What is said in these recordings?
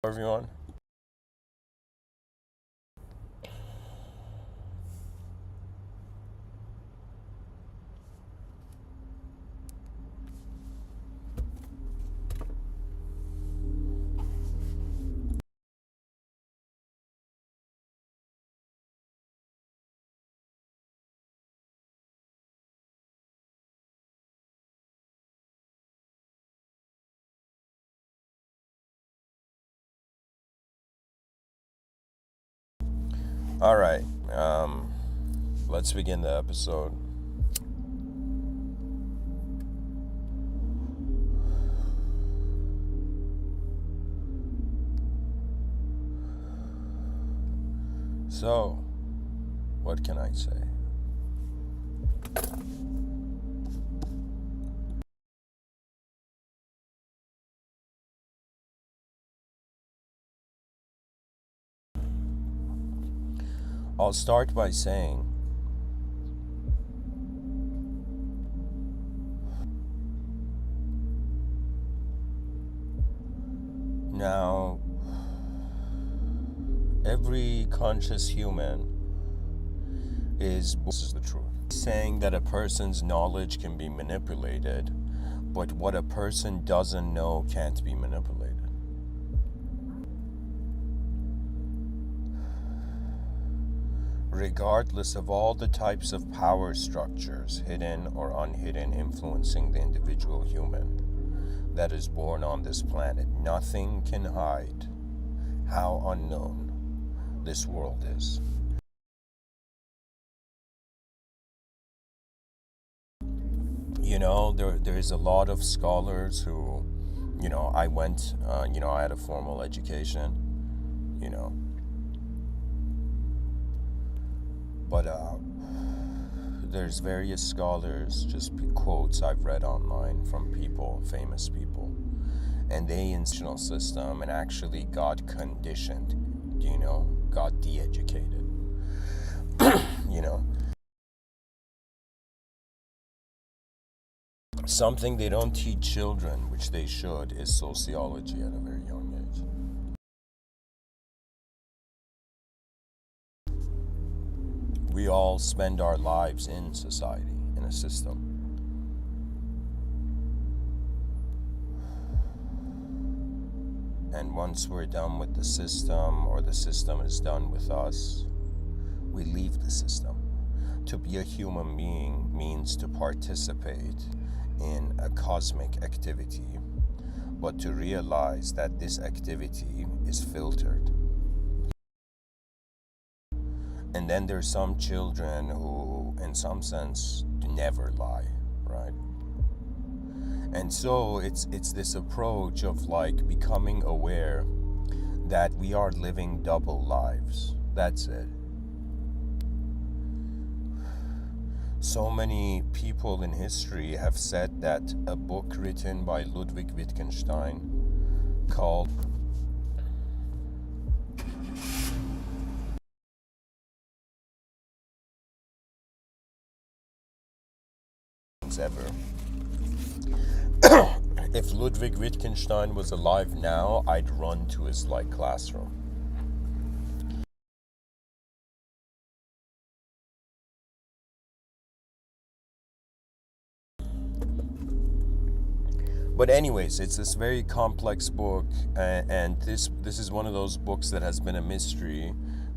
Everyone. All right. Let's begin the episode. So, what can I say? I'll start by saying now, every conscious human this is the truth. Saying that a person's knowledge can be manipulated, but what a person doesn't know can't be manipulated. Regardless of all the types of power structures, hidden or unhidden, influencing the individual human that is born on this planet, nothing can hide how unknown this world is. You know, there's a lot of scholars who, I went, I had a formal education, but there's various scholars, just quotes I've read online from people, famous people, and they institutional system and actually got conditioned, got de-educated, Something they don't teach children, which they should, is sociology at a very young age. We all spend our lives in society, in a system. And once we're done with the system, or the system is done with us, we leave the system. To be a human being means to participate in a cosmic activity, but to realize that this activity is filtered. And then there's some children who, in some sense, never lie, right? And so it's this approach of like becoming aware that we are living double lives. That's it. So many people in history have said that a book written by Ludwig Wittgenstein called ever. If Ludwig Wittgenstein was alive now, I'd run to his classroom. But anyways, it's this very complex book, and this is one of those books that has been a mystery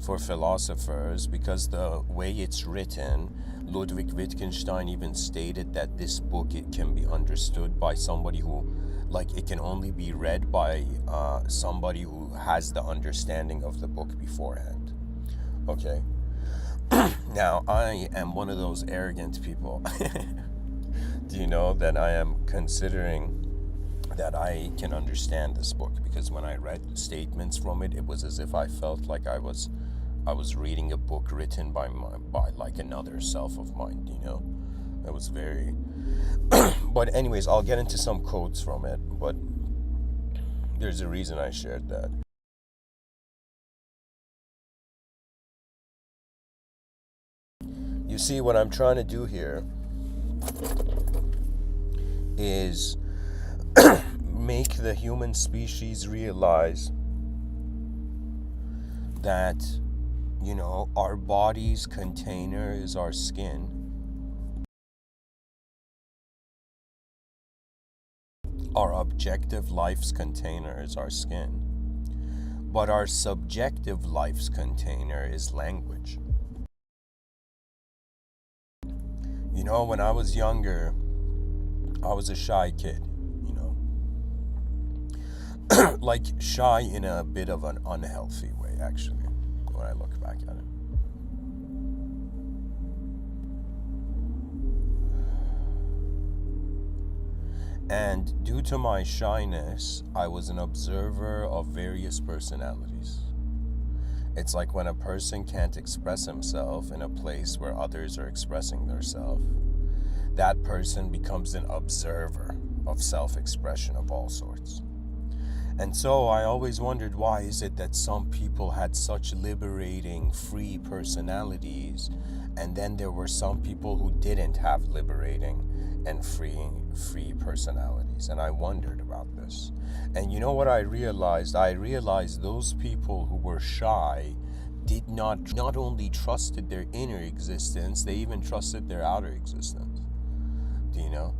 for philosophers, because the way it's written, Ludwig Wittgenstein even stated that this book, it can be understood by somebody who, it can only be read by somebody who has the understanding of the book beforehand. Okay? Now, I am one of those arrogant people. Do you know that I am considering that I can understand this book, because when I read statements from it, it was as if I felt like I was reading a book written by another self of mine, It was very but anyways, I'll get into some quotes from it, but there's a reason I shared that. You see, what I'm trying to do here is make the human species realize that, our body's container is our skin. Our objective life's container is our skin. But our subjective life's container is language. When I was younger, I was a shy kid, like shy in a bit of an unhealthy way, actually, when I look back at it. And due to my shyness, I was an observer of various personalities. It's like when a person can't express himself in a place where others are expressing themselves, that person becomes an observer of self-expression of all sorts. And so I always wondered, why is it that some people had such liberating, free personalities, and then there were some people who didn't have liberating and free personalities? And I wondered about this. And you know what I realized? I realized those people who were shy did not only trusted their inner existence, they even trusted their outer existence. Do you know?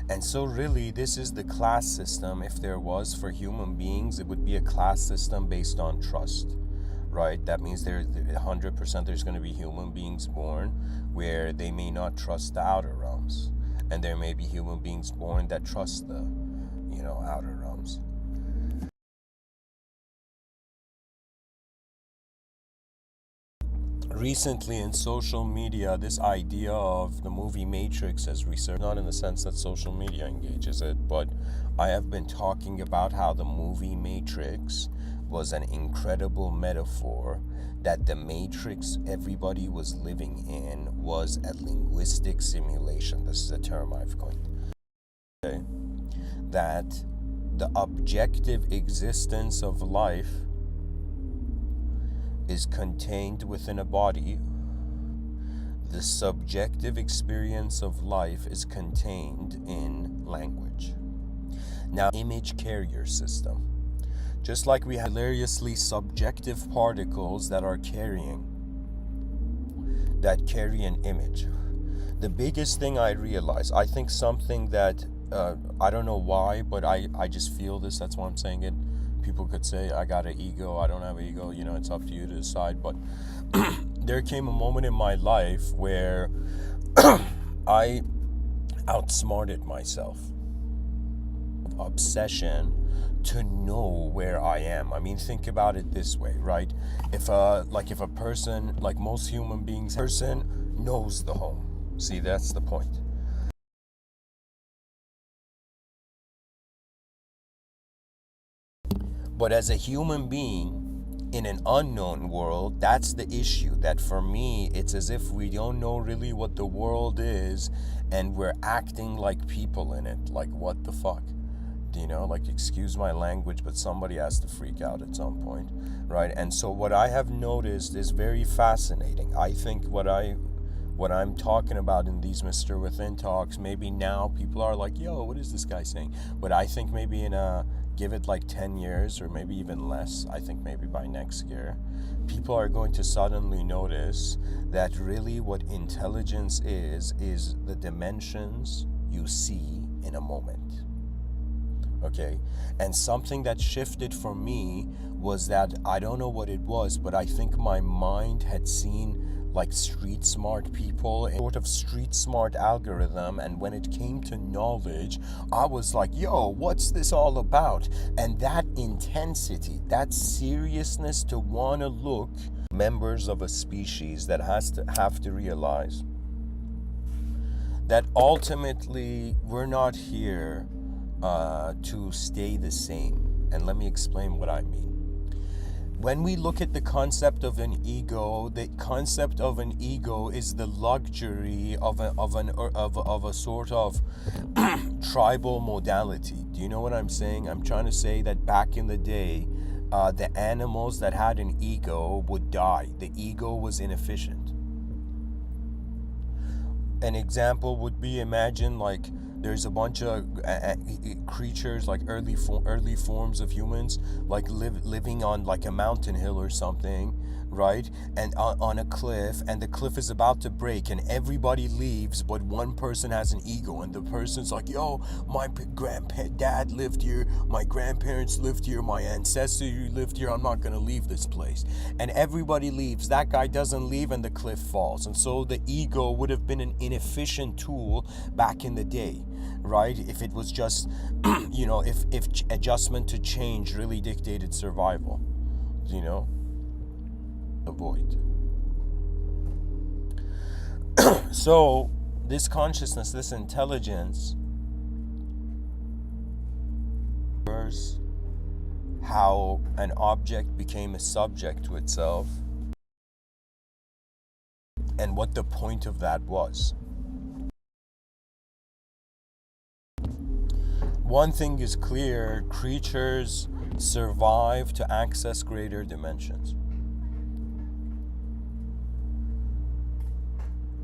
And so really, this is the class system. If there was for human beings, it would be a class system based on trust, right? That means 100% there's going to be human beings born where they may not trust the outer realms. And there may be human beings born that trust the, outer realms. Recently in social media, this idea of the movie Matrix has resurfaced, not in the sense that social media engages it, but I have been talking about how the movie Matrix was an incredible metaphor, that the Matrix everybody was living in was a linguistic simulation. This is a term I've coined. Okay. That the objective existence of life is contained within a body. The subjective experience of life is contained in language. Now, image carrier system. Just like we have hilariously subjective particles that carry an image. The biggest thing I realized, I think something that, I don't know why, but I just feel this, that's why I'm saying it. People could say, I got an ego, I don't have an ego, it's up to you to decide. But there came a moment in my life where I outsmarted myself. Obsession to know where I am. I mean, think about it this way, right? If a person, like most human beings, person knows the home. See, that's the point. But as a human being in an unknown world, that's the issue. That for me, it's as if we don't know really what the world is, and we're acting like people in it. Like, what the fuck? Like, excuse my language, but somebody has to freak out at some point, right? And so what I have noticed is very fascinating. I think what I'm talking about in these Mr. Within talks, maybe now people are like, yo, what is this guy saying? But I think maybe give it like 10 years or maybe even less, I think maybe by next year, people are going to suddenly notice that really what intelligence is the dimensions you see in a moment. Okay? And something that shifted for me was that, I don't know what it was, but I think my mind had seen like street smart people, a sort of street smart algorithm, and when it came to knowledge, I was like, yo, what's this all about? And that intensity, that seriousness to want to look, members of a species that have to realize that ultimately we're not here to stay the same. And let me explain what I mean. When we look at the concept of an ego, the concept of an ego is the luxury of a sort of tribal modality. Do you know what I'm saying? I'm trying to say that back in the day, the animals that had an ego would die. The ego was inefficient. An example would be, imagine like there's a bunch of creatures, like early forms of humans, like living on like a mountain hill or something, right? And on a cliff, and the cliff is about to break, and everybody leaves, but one person has an ego, and the person's like, yo, my dad lived here, my grandparents lived here, my ancestors lived here, I'm not gonna leave this place. And everybody leaves, that guy doesn't leave, and the cliff falls. And so the ego would have been an inefficient tool back in the day, right? If it was just if adjustment to change really dictated survival, avoid. So this consciousness, this intelligence, how an object became a subject to itself, and what the point of that was. One thing is clear: creatures survive to access greater dimensions.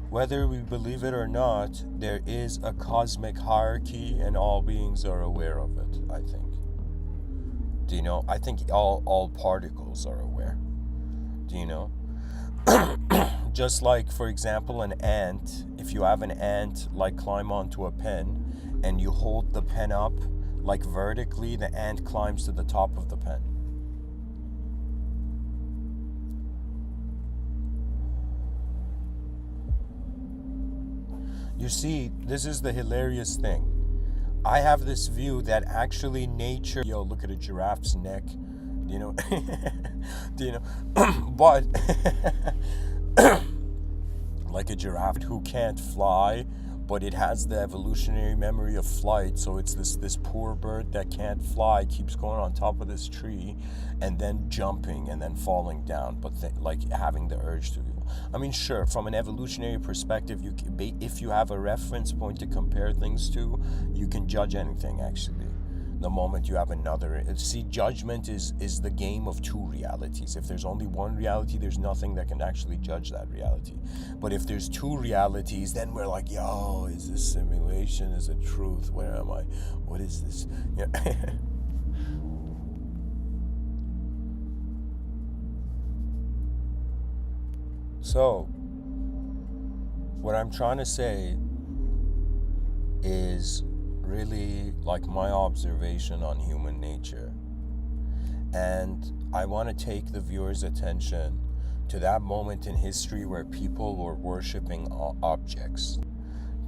Whether we believe it or not, there is a cosmic hierarchy, and all beings are aware of it, I think. Do you know? I think all particles are aware. Do you know? Just like, for example, an ant, if you have an ant like climb onto a pen and you hold the pen up like vertically, the ant climbs to the top of the pen. You see, this is the hilarious thing. I have this view that actually nature, look at a giraffe's neck, but like a giraffe who can't fly, but it has the evolutionary memory of flight. So it's this poor bird that can't fly, keeps going on top of this tree and then jumping and then falling down, but like having the urge to. I mean, sure, from an evolutionary perspective, if you have a reference point to compare things to, you can judge anything, actually. The moment you have another, see, judgment is the game of two realities. If there's only one reality, there's nothing that can actually judge that reality. But if there's two realities, then we're like, yo, is this simulation? Is it truth? Where am I? What is this? Yeah. So, what I'm trying to say is really like my observation on human nature. And I want to take the viewer's attention to that moment in history where people were worshiping objects,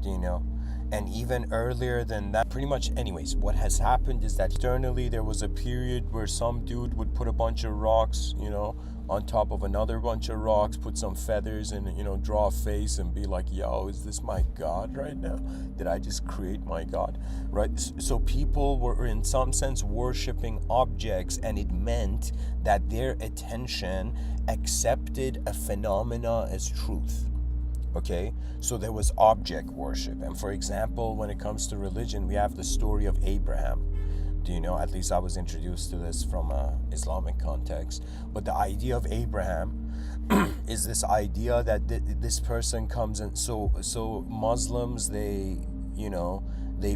and even earlier than that, pretty much. Anyways, what has happened is that externally there was a period where some dude would put a bunch of rocks, on top of another bunch of rocks, put some feathers and, draw a face and be like, yo, is this my God right now? Did I just create my God? Right? So people were in some sense worshiping objects, and it meant that their attention accepted a phenomena as truth. Okay, so there was object worship. And for example, when it comes to religion, we have the story of Abraham. Do you know? At least I was introduced to this from Islamic context. But the idea of Abraham is this idea that this person comes and so Muslims, they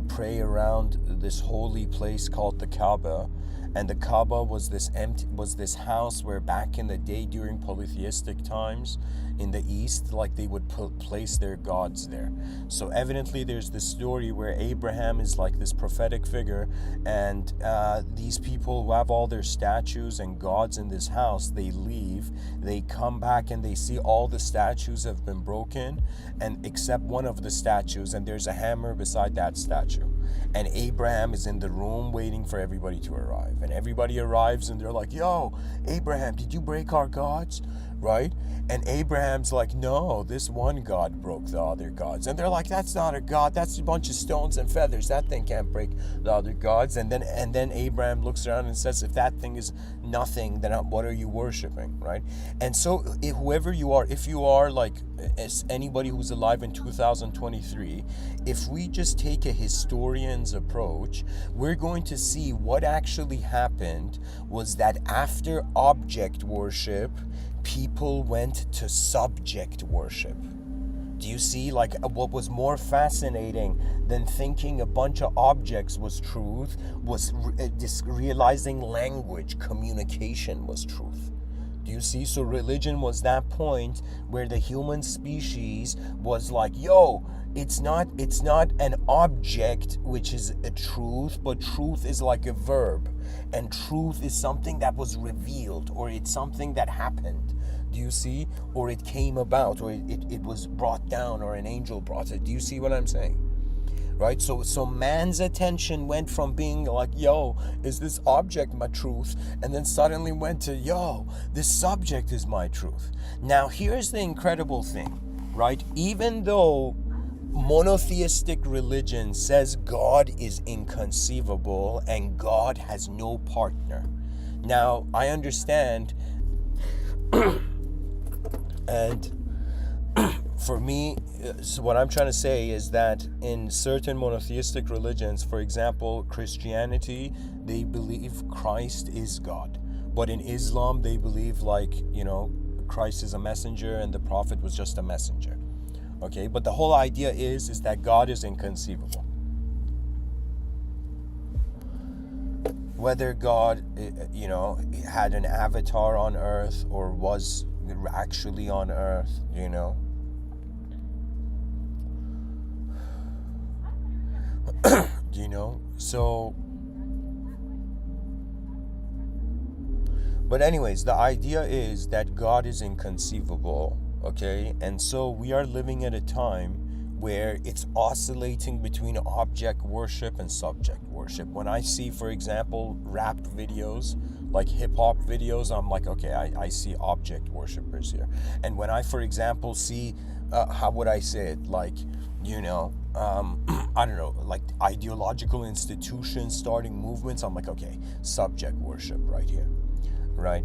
pray around this holy place called the Kaaba. And the Kaaba was this house where back in the day during polytheistic times in the East, like they would place their gods there. So evidently there's this story where Abraham is like this prophetic figure, and these people who have all their statues and gods in this house, they leave, they come back and they see all the statues have been broken, and except one of the statues, and there's a hammer beside that statue. And Abraham is in the room waiting for everybody to arrive. And everybody arrives and they're like, yo, Abraham, did you break our gods? Right? And Abraham's like, no, this one God broke the other gods. And they're like, that's not a God, that's a bunch of stones and feathers. That thing can't break the other gods. And then Abraham looks around and says, if that thing is nothing, then what are you worshiping? Right? And so whoever you are, if you are like anybody who's alive in 2023, if we just take a historian's approach, we're going to see what actually happened was that after object worship, people went to subject worship. Do you see, like, what was more fascinating than thinking a bunch of objects was truth was just realizing language, communication was truth. Do you see? So religion was that point where the human species was like, yo, it's not an object which is a truth, but truth is like a verb, and truth is something that was revealed, or it's something that happened. Do you see? Or it came about, or it was brought down, or an angel brought it. Do you see what I'm saying? Right? So man's attention went from being like, yo, is this object my truth? And then suddenly went to, yo, this subject is my truth. Now, here's the incredible thing, right? Even though monotheistic religion says God is inconceivable and God has no partner. Now, I understand, and for me, so what I'm trying to say is that in certain monotheistic religions, for example, Christianity, they believe Christ is God. But in Islam, they believe, like, Christ is a messenger and the prophet was just a messenger. Okay, but the whole idea is that God is inconceivable. Whether God, had an avatar on earth or was actually on earth, so, but anyways, the idea is that God is inconceivable, okay? And so we are living at a time where it's oscillating between object worship and subject worship. When I see, for example, rap videos, like hip-hop videos, I'm like, okay, I see object worshipers here. And when I, for example, see, how would I say it, like, I don't know, like ideological institutions starting movements, I'm like, okay, subject worship right here, right?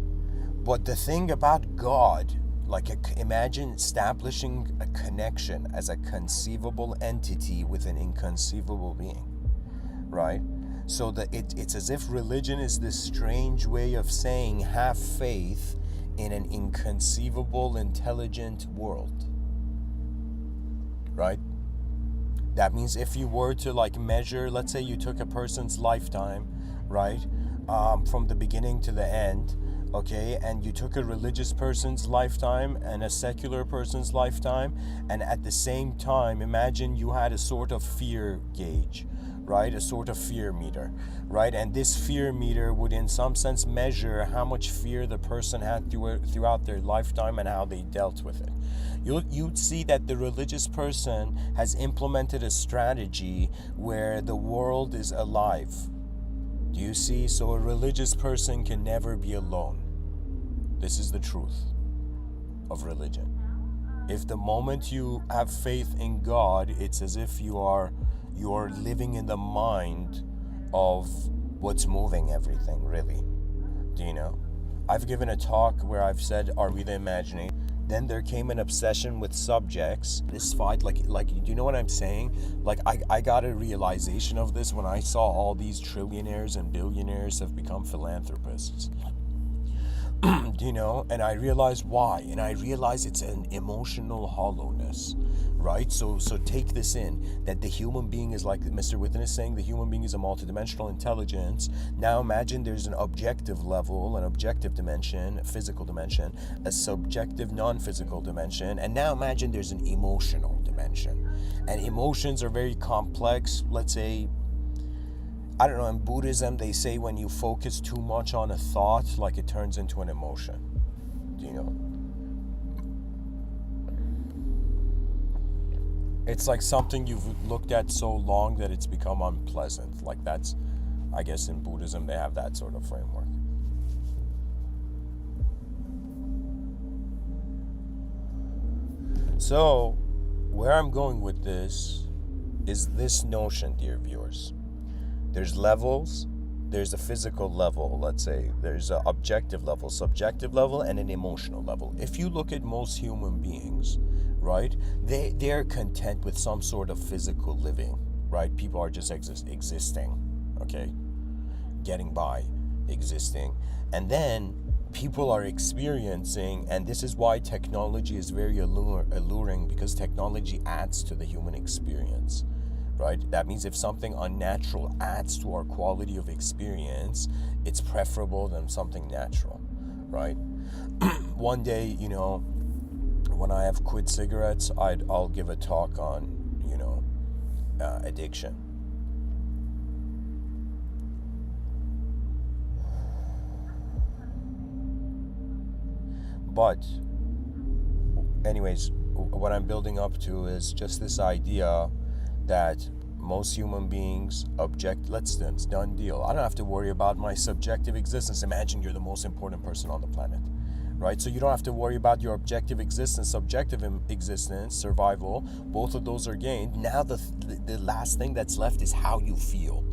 But the thing about God, like, imagine establishing a connection as a conceivable entity with an inconceivable being, right? So that it's as if religion is this strange way of saying have faith in an inconceivable, intelligent world, right? That means if you were to, like, measure, let's say you took a person's lifetime, right, from the beginning to the end, okay, and you took a religious person's lifetime and a secular person's lifetime, and at the same time, imagine you had a sort of fear gauge, right, a sort of fear meter, right, and this fear meter would in some sense measure how much fear the person had throughout their lifetime and how they dealt with it. You'd see that the religious person has implemented a strategy where the world is alive. Do you see? So a religious person can never be alone. This is the truth of religion. If the moment you have faith in God, it's as if you are living in the mind of what's moving everything, really. Do you know? I've given a talk where I've said, are we the imagination? Then there came an obsession with subjects. This fight, like, do you know what I'm saying? Like, I got a realization of this when I saw all these trillionaires and billionaires have become philanthropists. And I realized why. And I realized it's an emotional hollowness, right? So take this in, that the human being is, like Mr.Within is saying, the human being is a multidimensional intelligence. Now imagine there's an objective level, an objective dimension, a physical dimension, a subjective non-physical dimension, and now imagine there's an emotional dimension. And emotions are very complex. Let's say, I don't know, in Buddhism, they say when you focus too much on a thought, like, it turns into an emotion. Do you know? It's like something you've looked at so long that it's become unpleasant. Like, that's, I guess in Buddhism, they have that sort of framework. So, where I'm going with this is this notion, dear viewers. There's levels, there's a physical level, let's say, there's an objective level, subjective level, and an emotional level. If you look at most human beings, right, they're content with some sort of physical living, right? People are just existing, okay? Getting by, existing. And then people are experiencing, and this is why technology is very alluring, because technology adds to the human experience, right? That means if something unnatural adds to our quality of experience, it's preferable than something natural, right? One day, when I have quit cigarettes, I'll give a talk on, addiction. But anyways, what I'm building up to is just this idea that most human beings it's done deal. I don't have to worry about my subjective existence. Imagine you're the most important person on the planet, right? So you don't have to worry about your objective existence, subjective existence, survival. Both of those are gained. Now the last thing that's left is how you feel.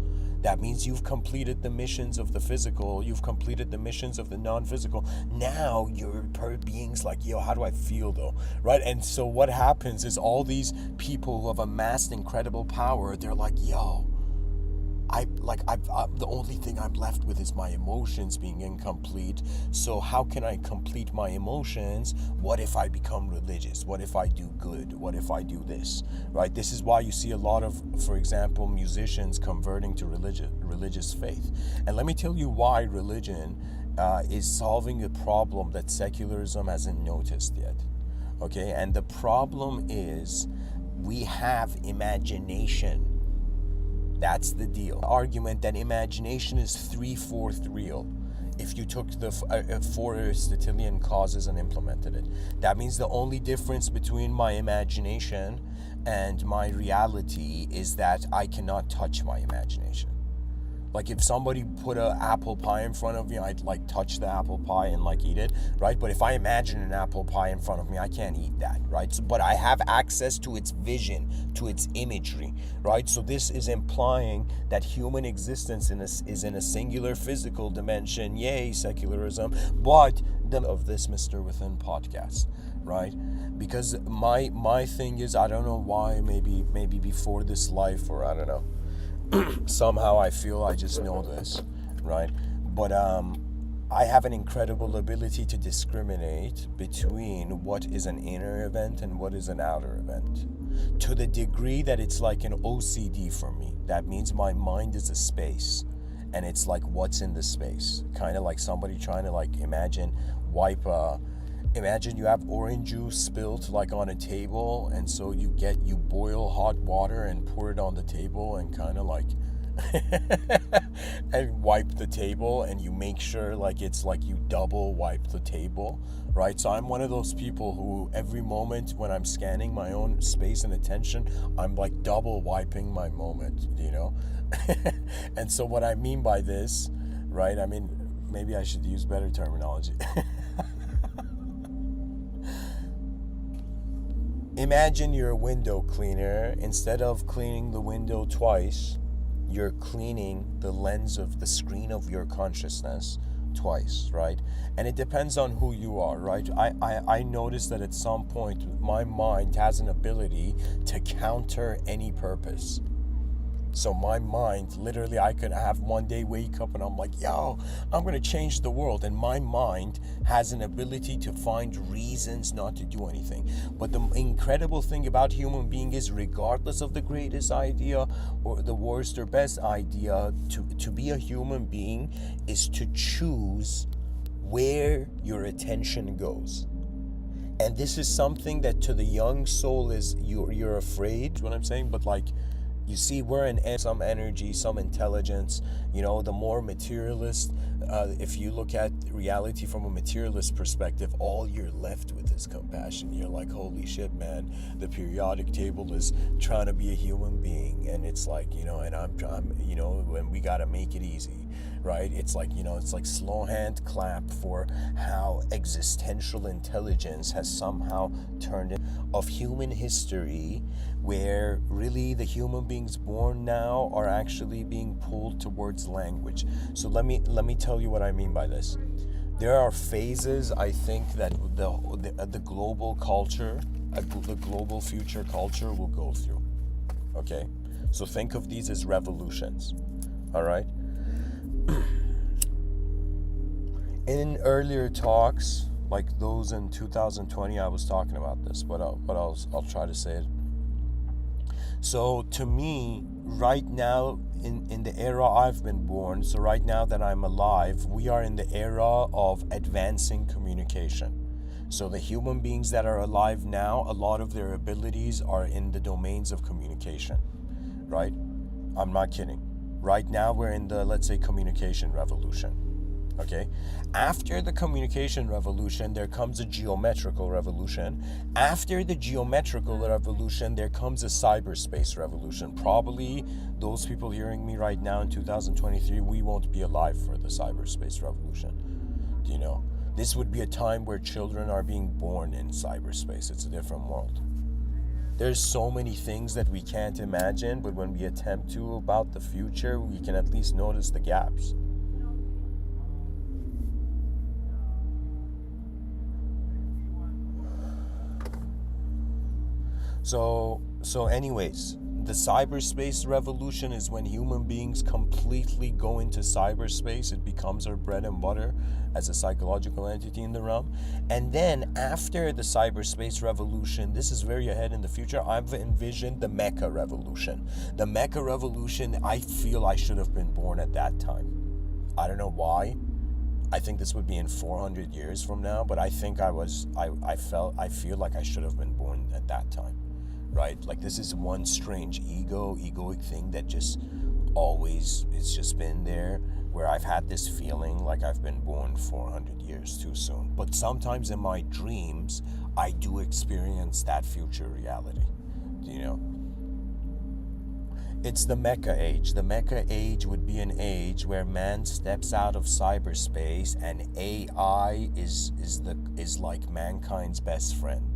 That means you've completed the missions of the physical, you've completed the missions of the non-physical. Now you're per beings like, yo, how do I feel though? Right? And so what happens is all these people who have amassed incredible power, they're like, yo, the only thing I'm left with is my emotions being incomplete. So how can I complete my emotions? What if I become religious? What if I do good? What if I do this? Right? This is why you see a lot of, for example, musicians converting to religious faith. And let me tell you why religion is solving a problem that secularism hasn't noticed yet. Okay? And the problem is we have imagination. That's the deal. Argument that imagination is 3/4 real. If you took the 4 Aristotelian causes and implemented it, that means the only difference between my imagination and my reality is that I cannot touch my imagination. Like if somebody put an apple pie in front of me, I'd like touch the apple pie and like eat it, right? But if I imagine an apple pie in front of me, I can't eat that, right? So, but I have access to its vision, to its imagery, right? So this is implying that human existence is in a singular physical dimension. Yay, secularism. But of this Mr. Within podcast, right? Because my thing is, I don't know why, maybe before this life, or I don't know. Somehow I feel I just know this, right? But I have an incredible ability to discriminate between what is an inner event and what is an outer event, to the degree that it's like an OCD for me. That means my mind is a space, and it's like what's in the space, kind of like somebody trying to like imagine you have orange juice spilled like on a table, and so you boil hot water and pour it on the table and kind of like and wipe the table, and you make sure like it's like you double wipe the table, right? So I'm one of those people who every moment when I'm scanning my own space and attention, I'm like double wiping my moment, And so what I mean by this, right? I mean, maybe I should use better terminology. Imagine you're a window cleaner. Instead of cleaning the window twice, you're cleaning the lens of the screen of your consciousness twice, right? And it depends on who you are, right? I noticed that at some point my mind has an ability to counter any purpose. So my mind, literally, I could have one day wake up and I'm like, yo, I'm going to change the world. And my mind has an ability to find reasons not to do anything. But the incredible thing about human being is, regardless of the greatest idea or the worst or best idea, to be a human being is to choose where your attention goes. And this is something that to the young soul is, you're afraid, what I'm saying, but like, you see, we're in some energy, some intelligence, the more materialist, if you look at reality from a materialist perspective, all you're left with is compassion. You're like, holy shit, man, the periodic table is trying to be a human being. And it's like, and I'm and we got to make it easy, right? It's like, it's like slow hand clap for how existential intelligence has somehow turned in of human history, where really the human beings born now are actually being pulled towards language. So let me tell you what I mean by this. There are phases, I think, that the global culture, the global future culture will go through. Okay? So think of these as revolutions. All right? In earlier talks, like those in 2020, I was talking about this, but I'll try to say it. So to me, right now, in the era I've been born, so right now that I'm alive, we are in the era of advancing communication. So the human beings that are alive now, a lot of their abilities are in the domains of communication, right? I'm not kidding. Right now we're in the, let's say, communication revolution. Okay? After the communication revolution, there comes a geometrical revolution. After the geometrical revolution, there comes a cyberspace revolution. Probably those people hearing me right now in 2023, we won't be alive for the cyberspace revolution. Do you know? This would be a time where children are being born in cyberspace. It's a different world. There's so many things that we can't imagine, but when we attempt to about the future, we can at least notice the gaps. So anyways, the cyberspace revolution is when human beings completely go into cyberspace. It becomes our bread and butter as a psychological entity in the realm. And then after the cyberspace revolution, this is very ahead in the future, I've envisioned the Mecha revolution. The Mecha revolution, I feel I should have been born at that time. I don't know why. I think this would be in 400 years from now, but I think I feel like I should have been born at that time. Right? Like this is one strange egoic thing that just always, it's just been there, where I've had this feeling like I've been born 400 years too soon. But sometimes in my dreams, I do experience that future reality. You know? It's the Mecha age. The Mecha age would be an age where man steps out of cyberspace and AI is like mankind's best friend.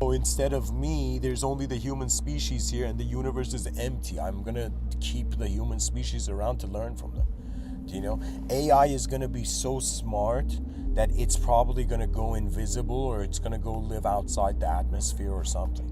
So instead of me, there's only the human species here and the universe is empty. I'm gonna keep the human species around to learn from them. Do you know? AI is gonna be so smart that it's probably gonna go invisible, or it's gonna go live outside the atmosphere or something.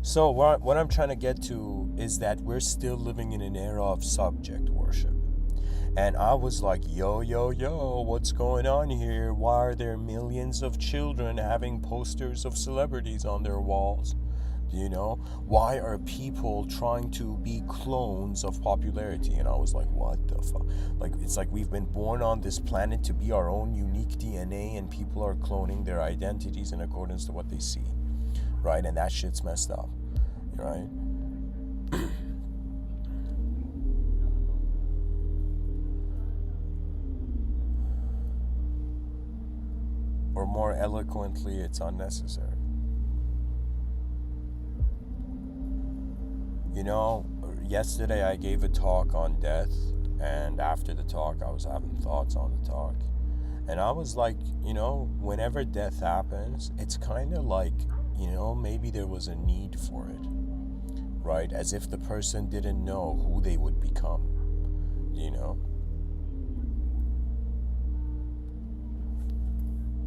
So what I'm trying to get to is that we're still living in an era of subject worship. And I was like, yo, what's going on here? Why are there millions of children having posters of celebrities on their walls? Do you know? Why are people trying to be clones of popularity? And I was like, what the fuck? Like, it's like we've been born on this planet to be our own unique DNA, and people are cloning their identities in accordance to what they see. Right? And that shit's messed up. Right? Or more eloquently, it's unnecessary. You know, yesterday I gave a talk on death, and after the talk I was having thoughts on the talk. And I was like, you know, whenever death happens, it's kind of like, you know, maybe there was a need for it. Right? As if the person didn't know who they would become. You know?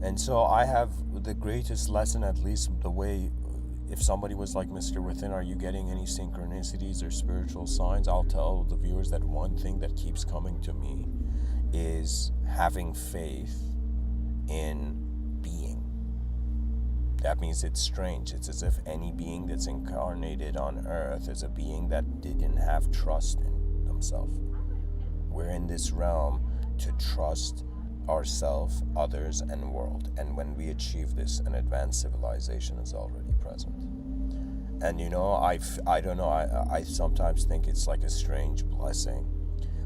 And so I have the greatest lesson, at least the way, if somebody was like, Mr. Within, are you getting any synchronicities or spiritual signs? I'll tell the viewers that one thing that keeps coming to me is having faith in being. That means it's strange. It's as if any being that's incarnated on earth is a being that didn't have trust in themselves. We're in this realm to trust ourselves, others, and world. And when we achieve this, an advanced civilization is already present. And you know, I don't know, I sometimes think it's like a strange blessing.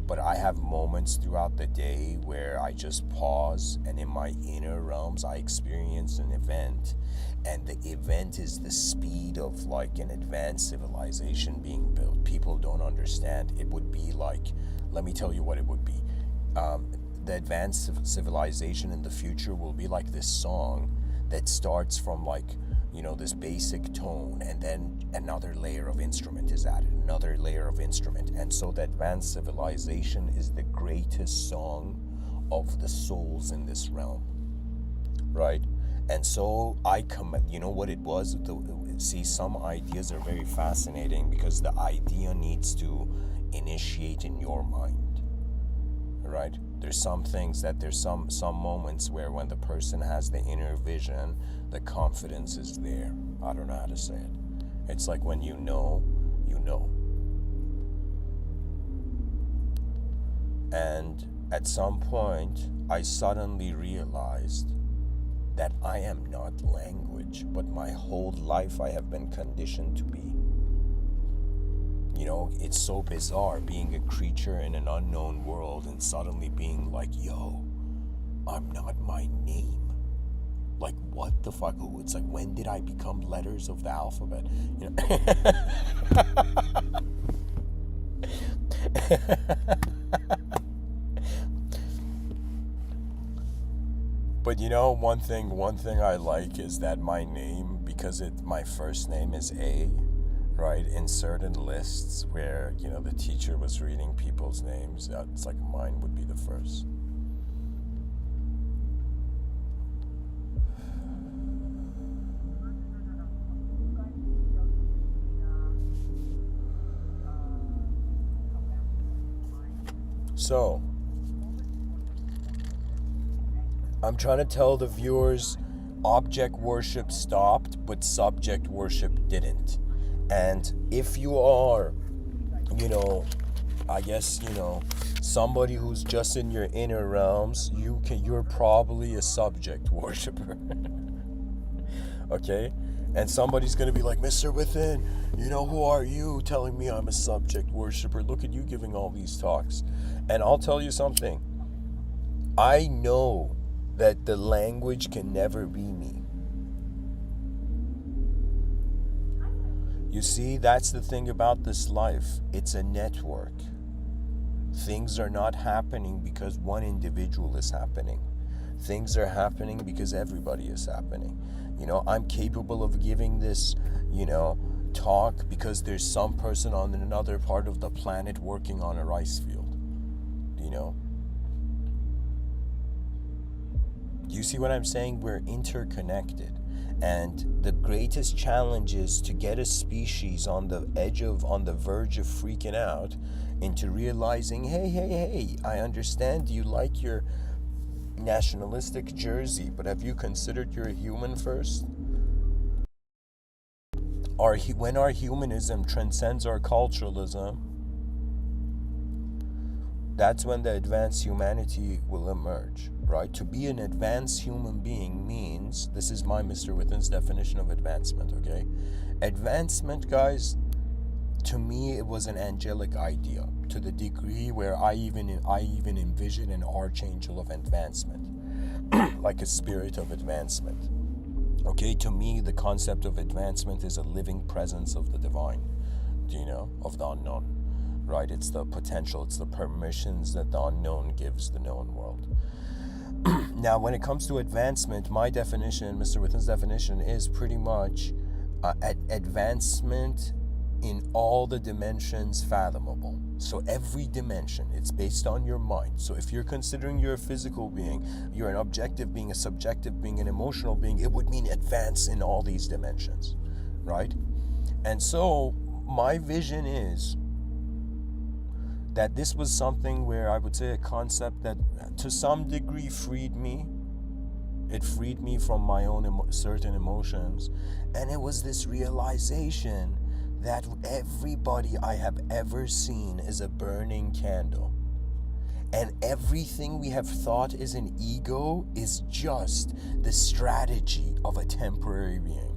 But I have moments throughout the day where I just pause, and in my inner realms I experience an event, and the event is the speed of like an advanced civilization being built. People don't understand. It would be like, let me tell you what it would be. The advanced civilization in the future will be like this song that starts from like, this basic tone, and then another layer of instrument is added, another layer of instrument. And so the advanced civilization is the greatest song of the souls in this realm, right? And so you know what it was? See, some ideas are very fascinating because the idea needs to initiate in your mind, right? There's some things that there's some moments where when the person has the inner vision, the confidence is there. I don't know how to say it. It's like when you know. And at some point, I suddenly realized that I am not language, but my whole life I have been conditioned to be. It's so bizarre being a creature in an unknown world and suddenly being like, yo, I'm not my name. Like, what the fuck? It's like, when did I become letters of the alphabet? But one thing I like is that my name, because my first name is A, right? In certain lists where, the teacher was reading people's names, it's like mine would be the first. So, I'm trying to tell the viewers, object worship stopped, but subject worship didn't. And if you are, I guess, somebody who's just in your inner realms, you're probably a subject worshiper. Okay? And somebody's going to be like, Mr. Within, who are you telling me I'm a subject worshiper? Look at you giving all these talks. And I'll tell you something. I know that the language can never be me. You see, that's the thing about this life. It's a network. Things are not happening because one individual is happening. Things are happening because everybody is happening. I'm capable of giving this, talk because there's some person on another part of the planet working on a rice field. Do you see what I'm saying? We're interconnected. And the greatest challenge is to get a species on the verge of freaking out into realizing, hey, I understand you like your nationalistic jersey, but have you considered you're a human first? When our humanism transcends our culturalism, that's when the advanced humanity will emerge, right? To be an advanced human being means, this is my Mr. Within's definition of advancement, okay? Advancement, guys, to me, it was an angelic idea, to the degree where I even envision an archangel of advancement, like a spirit of advancement. Okay, to me, the concept of advancement is a living presence of the divine, of the unknown. Right, it's the potential, it's the permissions that the unknown gives the known world. Now, when it comes to advancement, my definition, Mr. Within's definition, is pretty much advancement in all the dimensions fathomable. So every dimension, it's based on your mind. So if you're considering you're a physical being, you're an objective being, a subjective being, an emotional being, it would mean advance in all these dimensions, right? And so my vision is that this was something where I would say a concept that to some degree freed me. It freed me from my own certain emotions. And it was this realization that everybody I have ever seen is a burning candle. And everything we have thought is an ego is just the strategy of a temporary being.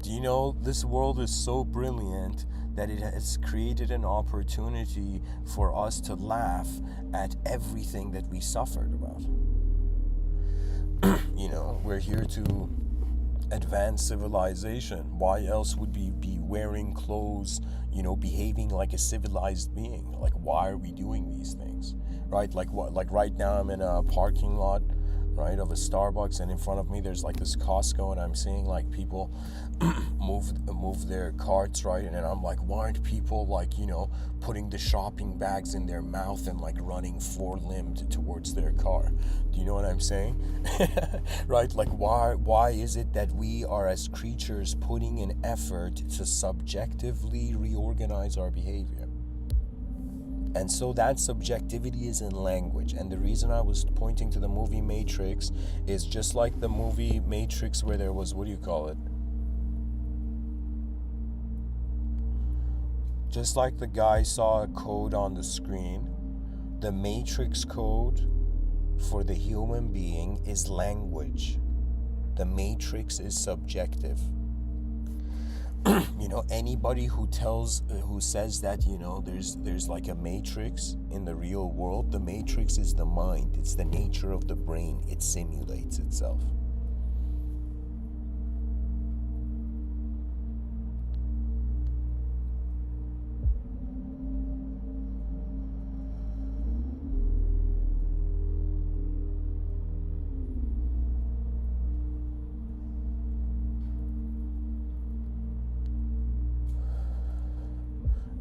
Do you know, this world is so brilliant that it has created an opportunity for us to laugh at everything that we suffered about. We're here to advance civilization. Why else would we be wearing clothes, behaving like a civilized being? Like, why are we doing these things? Right? Like right now I'm in a parking lot, right, of a Starbucks, and in front of me there's like this Costco, and I'm seeing like people move their carts, right, and then I'm like, why aren't people like, you know, putting the shopping bags in their mouth and like running four-limbed towards their car? Do you know what I'm saying? Right? Like, why is it that we are as creatures putting in effort to subjectively reorganize our behavior? And so that subjectivity is in language. And the reason I was pointing to the movie Matrix is just like the movie Matrix, where there was, what do you call it? Just like the guy saw a code on the screen, the Matrix code for the human being is language. The Matrix is subjective. You know, anybody who says that, you know, there's like a matrix in the real world, the matrix is the mind. It's the nature of the brain. It simulates itself.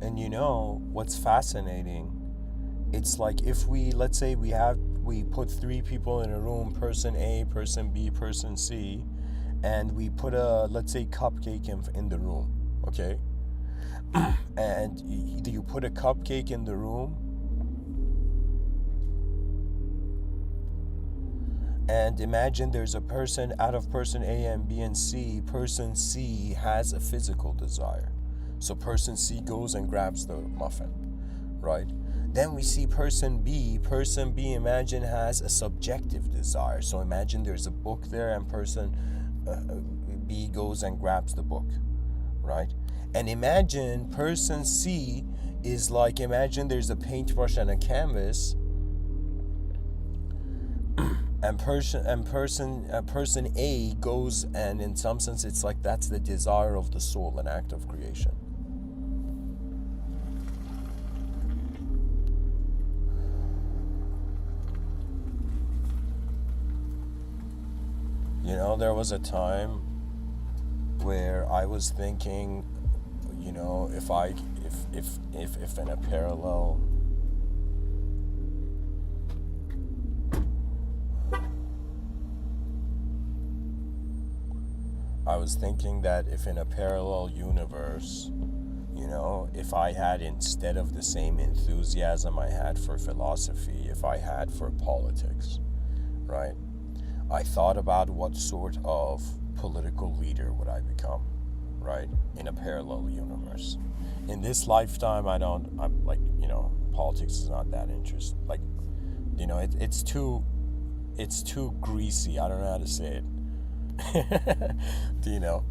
And you know what's fascinating? It's like if let's say we put three people in a room, person A, person B, person C, and we put let's say cupcake in the room, okay? And you put a cupcake in the room, and imagine there's a person, out of person A and B and C, person C has a physical desire. So person C goes and grabs the muffin, right? Then we see person B. Person B, imagine, has a subjective desire. So imagine there's a book there, and person B goes and grabs the book, right? And imagine person C is like, imagine there's a paintbrush and a canvas, and person A goes, and in some sense it's like that's the desire of the soul, an act of creation. You know, there was a time where I was thinking, you know, if in a parallel, I was thinking that if in a parallel universe, you know, if I had, instead of the same enthusiasm I had for philosophy, if I had for politics, right? I thought about what sort of political leader would I become, right, in a parallel universe. In this lifetime, I'm like, you know, politics is not that interesting. Like, you know, it's too greasy. I don't know how to say it. Do you know?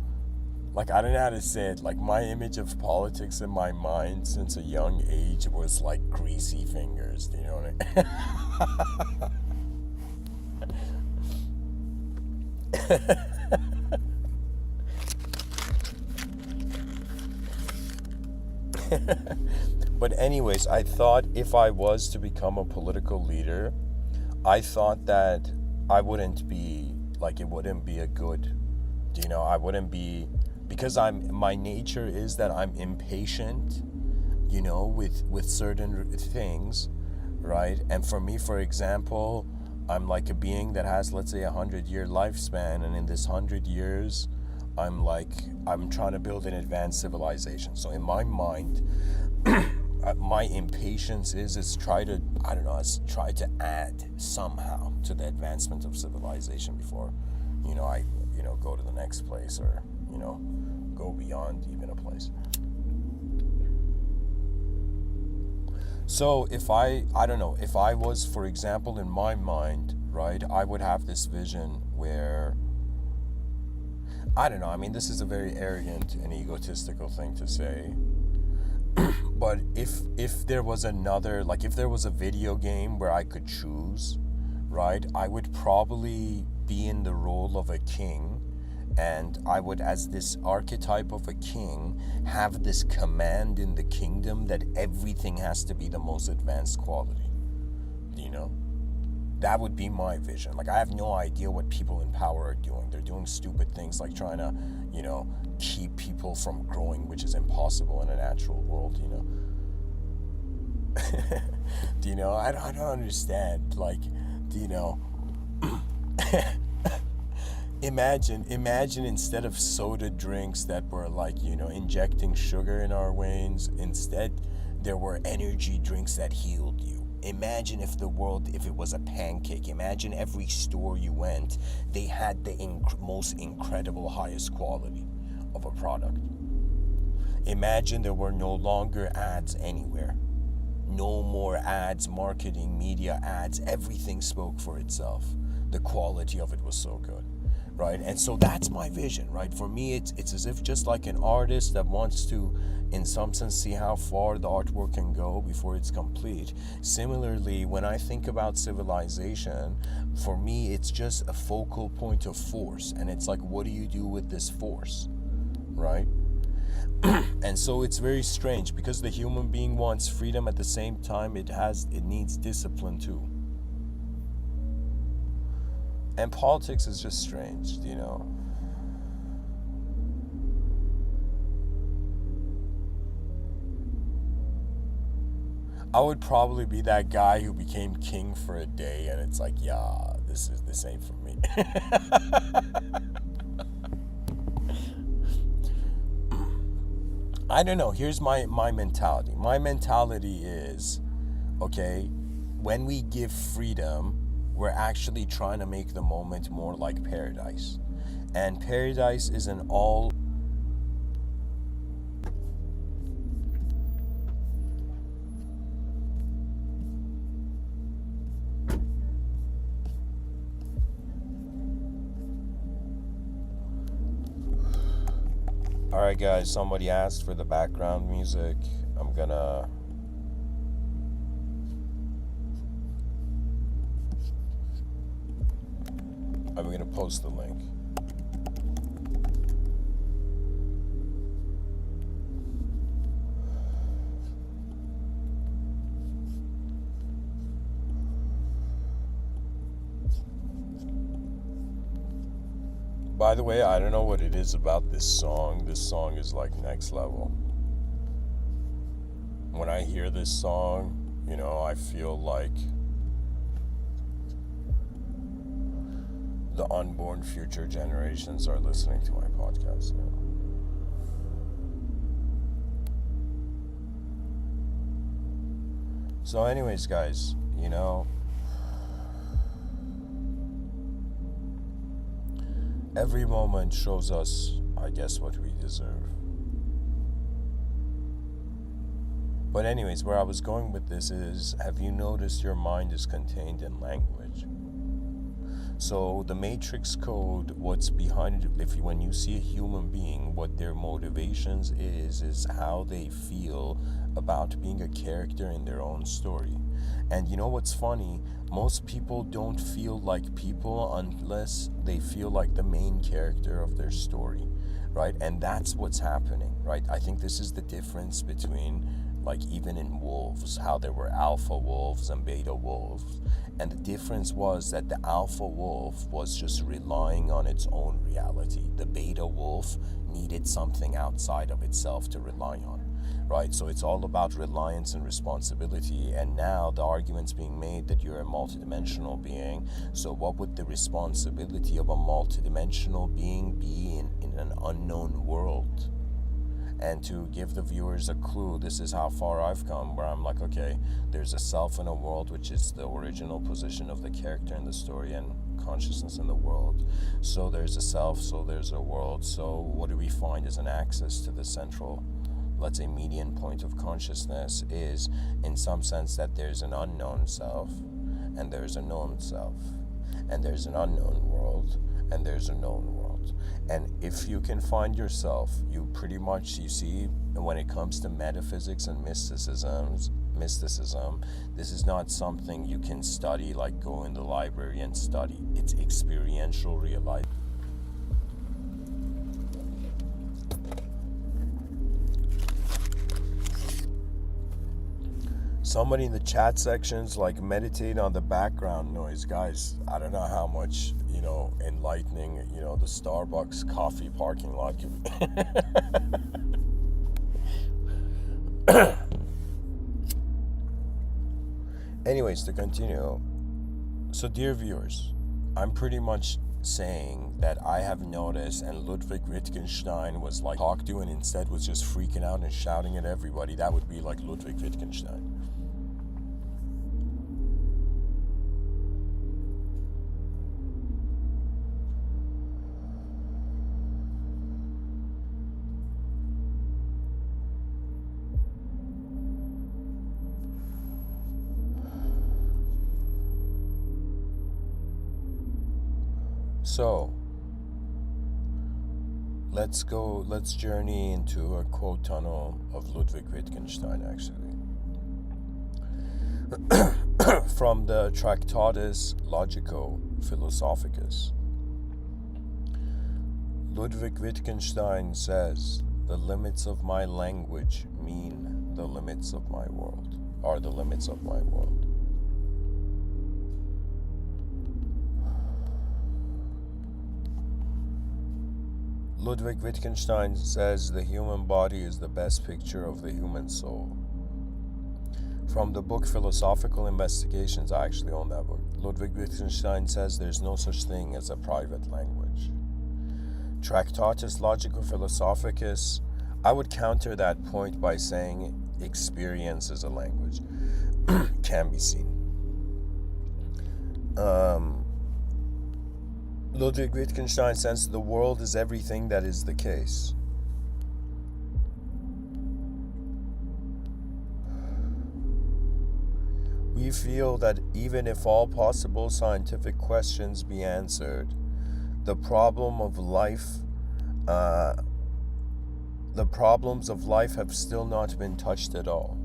Like, I don't know how to say it. Like, my image of politics in my mind since a young age was like greasy fingers. Do you know what I mean? But anyways, I thought if I was to become a political leader, I thought that I wouldn't be, like, it wouldn't be a good, you know, I wouldn't be, because my nature is that I'm impatient, you know, with certain things, right? And for me, for example, I'm like a being that has, let's say, 100-year lifespan, and in this 100 years, I'm trying to build an advanced civilization. So in my mind, my impatience is try to add somehow to the advancement of civilization before, you know, I, you know, go to the next place, or, you know, go beyond even a place. So if I don't know, if I was, for example, in my mind, right, I would have this vision where, I don't know, I mean, this is a very arrogant and egotistical thing to say, but if there was another, like, if there was a video game where I could choose, right, I would probably be in the role of a king, and I would, as this archetype of a king, have this command in the kingdom that everything has to be the most advanced quality. Do you know? That would be my vision. Like, I have no idea what people in power are doing. They're doing stupid things like trying to, keep people from growing, which is impossible in a natural world, Do you know? I don't understand. Like, do you know? Imagine instead of soda drinks that were like, injecting sugar in our veins, instead there were energy drinks that healed you. Imagine if it was a pancake. Imagine every store you went, they had the most incredible, highest quality of a product. Imagine there were no longer ads anywhere. No more ads, marketing, media ads. Everything spoke for itself. The quality of it was so good, right? And so that's my vision, right? For me, it's as if just like an artist that wants to, in some sense, see how far the artwork can go before it's complete. Similarly, when I think about civilization, for me, it's just a focal point of force. And it's like, what do you do with this force, right? And so it's very strange because the human being wants freedom. At the same time, it needs discipline too. And politics is just strange, I would probably be that guy who became king for a day, and it's like, yeah, this ain't for me. I don't know. Here's my mentality. My mentality is, okay, when we give freedom, we're actually trying to make the moment more like paradise. And paradise is an all... Alright guys, somebody asked for the background music. I'm gonna post the link. By the way, I don't know what it is about this song. This song is like next level. When I hear this song, I feel like the unborn future generations are listening to my podcast. So anyways, guys, every moment shows us, I guess, what we deserve. But anyways, where I was going with this is, have you noticed your mind is contained in language? So the matrix code, what's behind it, when you see a human being, what their motivations is how they feel about being a character in their own story. And you know what's funny? Most people don't feel like people unless they feel like the main character of their story, right? And that's what's happening, right? I think this is the difference between, like, even in wolves, how there were alpha wolves and beta wolves. And the difference was that the alpha wolf was just relying on its own reality. The beta wolf needed something outside of itself to rely on, right? So it's all about reliance and responsibility. And now the argument's being made that you're a multidimensional being. So what would the responsibility of a multidimensional being be in an unknown world? And to give the viewers a clue, this is how far I've come, where I'm like, okay, there's a self in a world, which is the original position of the character in the story and consciousness in the world. So there's a self, so there's a world. So what do we find as an access to the central, let's say, median point of consciousness is, in some sense, that there's an unknown self, and there's a known self, and there's an unknown world, and there's a known world. And if you can find yourself, you see, when it comes to metaphysics and mysticism, this is not something you can study, like go in the library and study. It's experiential realization. Somebody in the chat sections like meditate on the background noise, guys. I don't know how much enlightening the Starbucks coffee parking lot can be. Anyways, to continue, so dear viewers, I'm pretty much saying that I have noticed, and Ludwig Wittgenstein was like talked to and instead was just freaking out and shouting at everybody. That would be like Ludwig Wittgenstein. So, let's journey into a quote tunnel of Ludwig Wittgenstein, actually. From the Tractatus Logico-Philosophicus. Ludwig Wittgenstein says, "The limits of my language mean the limits of my world, are the limits of my world." Ludwig Wittgenstein says the human body is the best picture of the human soul. From the book Philosophical Investigations, I actually own that book, Ludwig Wittgenstein says there's no such thing as a private language. Tractatus Logico-Philosophicus, I would counter that point by saying experience is a language. Can be seen. Ludwig Wittgenstein says the world is everything that is the case. We feel that even if all possible scientific questions be answered, the problems of life have still not been touched at all.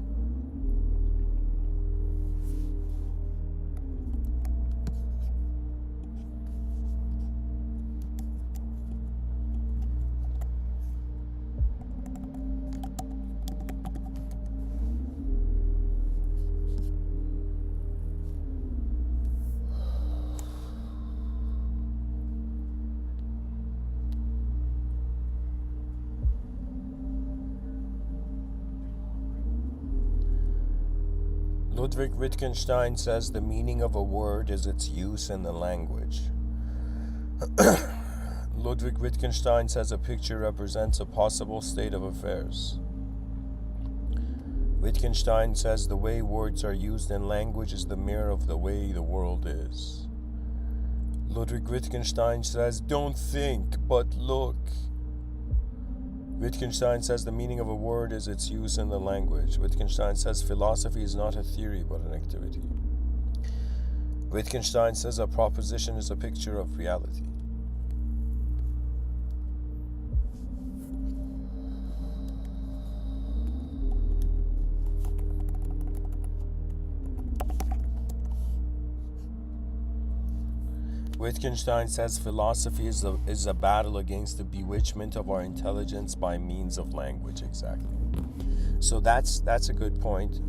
Ludwig Wittgenstein says the meaning of a word is its use in the language. Ludwig Wittgenstein says a picture represents a possible state of affairs. Wittgenstein says the way words are used in language is the mirror of the way the world is. Ludwig Wittgenstein says, don't think, but look. Wittgenstein says the meaning of a word is its use in the language. Wittgenstein says philosophy is not a theory but an activity. Wittgenstein says a proposition is a picture of reality. Wittgenstein says philosophy is a battle against the bewitchment of our intelligence by means of language. Exactly. So that's a good point.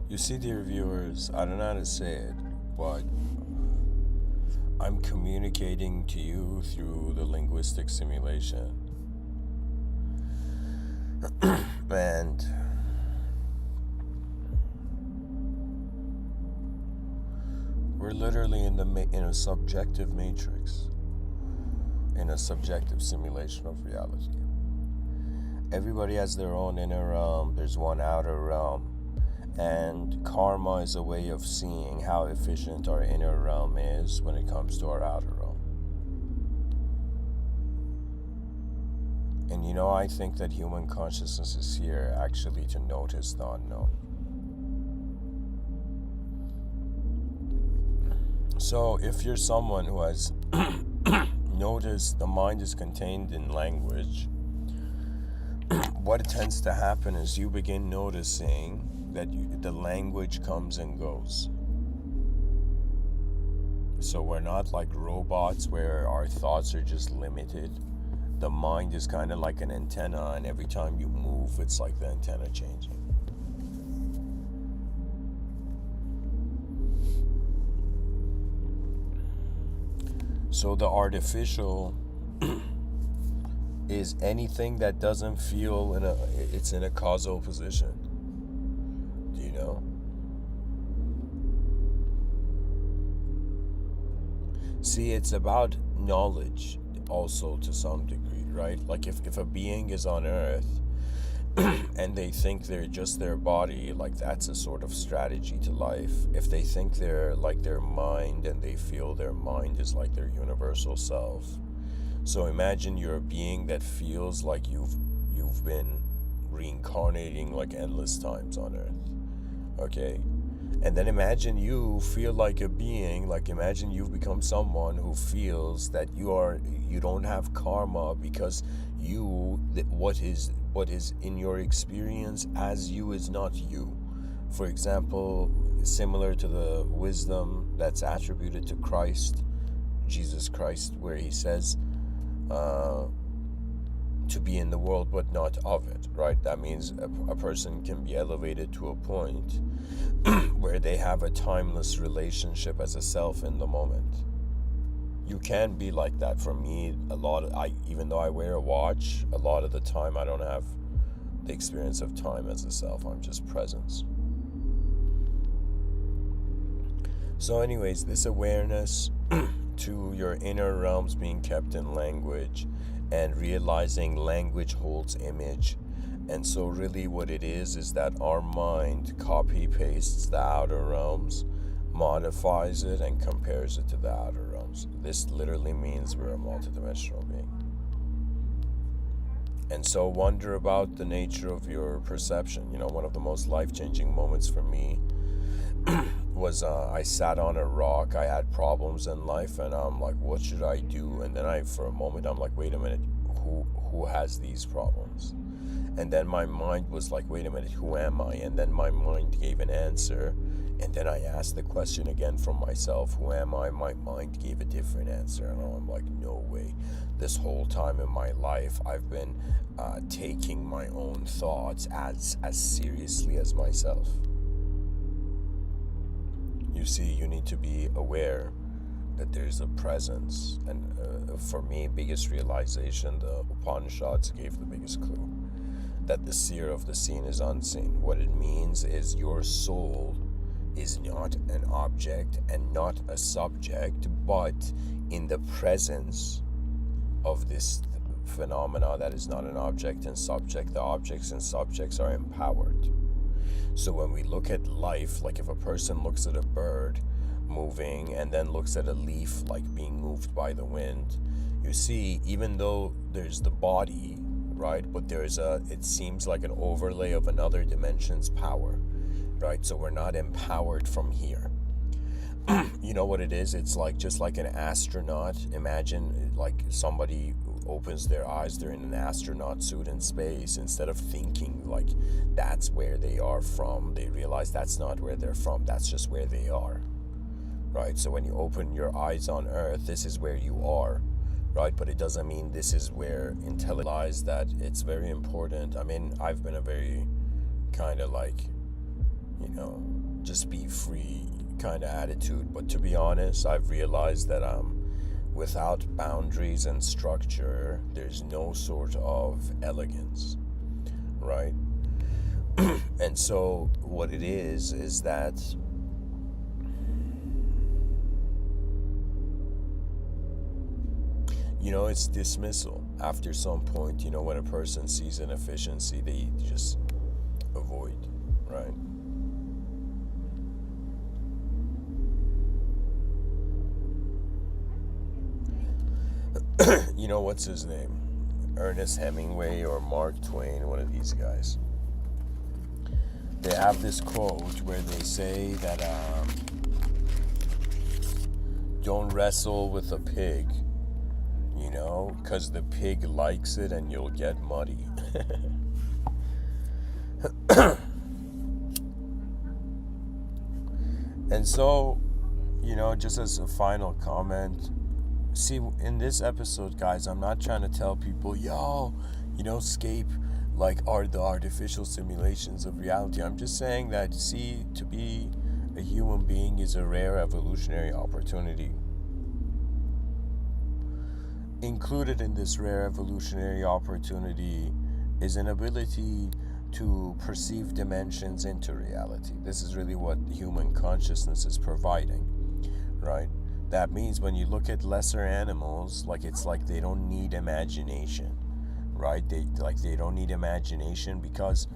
You see, dear viewers, I don't know how to say it, but I'm communicating to you through the linguistic simulation. And we're literally in a subjective matrix, in a subjective simulation of reality. Everybody has their own inner realm, there's one outer realm. And karma is a way of seeing how efficient our inner realm is when it comes to our outer realm. And I think that human consciousness is here actually to notice the unknown. So if you're someone who has notice the mind is contained in language, what tends to happen is you begin noticing that the language comes and goes. So we're not like robots where our thoughts are just limited. The mind is kind of like an antenna, and every time you move, it's like the antenna changing. So the artificial is anything that doesn't feel it's in a causal position. Do you know? See, it's about knowledge also to some degree, right? Like if a being is on Earth and they think they're just their body, like that's a sort of strategy to life. If they think they're like their mind and they feel their mind is like their universal self. So imagine you're a being that feels like you've been reincarnating like endless times on Earth. Okay? And then imagine you feel like a being, like imagine you've become someone who feels that you don't have karma because what is in your experience as you is not you. For example, similar to the wisdom that's attributed to Christ, Jesus Christ, where he says to be in the world but not of it, right? That means a person can be elevated to a point where they have a timeless relationship as a self in the moment. You can be like that. For me, even though I wear a watch, a lot of the time I don't have the experience of time as a self. I'm just presence. So anyways, this awareness to your inner realms being kept in language and realizing language holds image. And so really what it is that our mind copy pastes the outer realms, modifies it, and compares it to the outer realms. This literally means we're a multidimensional being. And so wonder about the nature of your perception. You know, one of the most life-changing moments for me was I sat on a rock. I had problems in life, and I'm like, what should I do? And then for a moment, I'm like, wait a minute, who has these problems? And then my mind was like, wait a minute, who am I? And then my mind gave an answer. And then I asked the question again from myself, who am I? My mind gave a different answer. And I'm like, no way. This whole time in my life, I've been taking my own thoughts as seriously as myself. You see, you need to be aware that there's a presence. And for me, biggest realization, the Upanishads gave the biggest clue. That the seer of the seen is unseen. What it means is your soul is not an object and not a subject, but in the presence of this phenomena that is not an object and subject, the objects and subjects are empowered. So when we look at life, like if a person looks at a bird moving and then looks at a leaf like being moved by the wind, you see, even though there's the body, right, but it seems like an overlay of another dimension's power, right? So we're not empowered from here. You know what it is? It's like just like an astronaut. Imagine like somebody opens their eyes, they're in an astronaut suit in space. Instead of thinking like that's where they are from, they realize that's not where they're from, that's just where they are, right? So when you open your eyes on Earth, this is where you are, right? But it doesn't mean this is where intelligence lies. That it's very important. I mean, I've been a very kind of like, you know, just be free kind of attitude. But to be honest, I've realized that without boundaries and structure, there's no sort of elegance, right? And so what it is that you know, it's dismissal. After some point, you know, when a person sees an efficiency, they just avoid, right? You know, what's his name? Ernest Hemingway or Mark Twain, one of these guys. They have this quote where they say that don't wrestle with a pig. because the pig likes it and you'll get muddy. And so, just as a final comment, see, in this episode, guys, I'm not trying to tell people, escape like the artificial simulations of reality. I'm just saying that, see, to be a human being is a rare evolutionary opportunity. Included in this rare evolutionary opportunity is an ability to perceive dimensions into reality. This is really what human consciousness is providing, right? That means when you look at lesser animals, it's like they don't need imagination, right? They don't need imagination because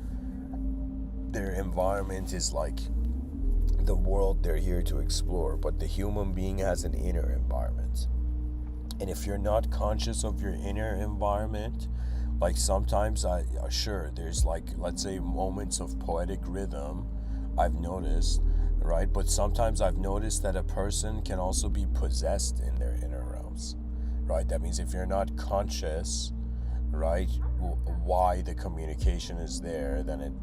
their environment is like the world they're here to explore. But the human being has an inner environment. And if you're not conscious of your inner environment, sometimes there's let's say moments of poetic rhythm I've noticed, right? But sometimes I've noticed that a person can also be possessed in their inner realms, right? That means if you're not conscious, right, why the communication is there, then it,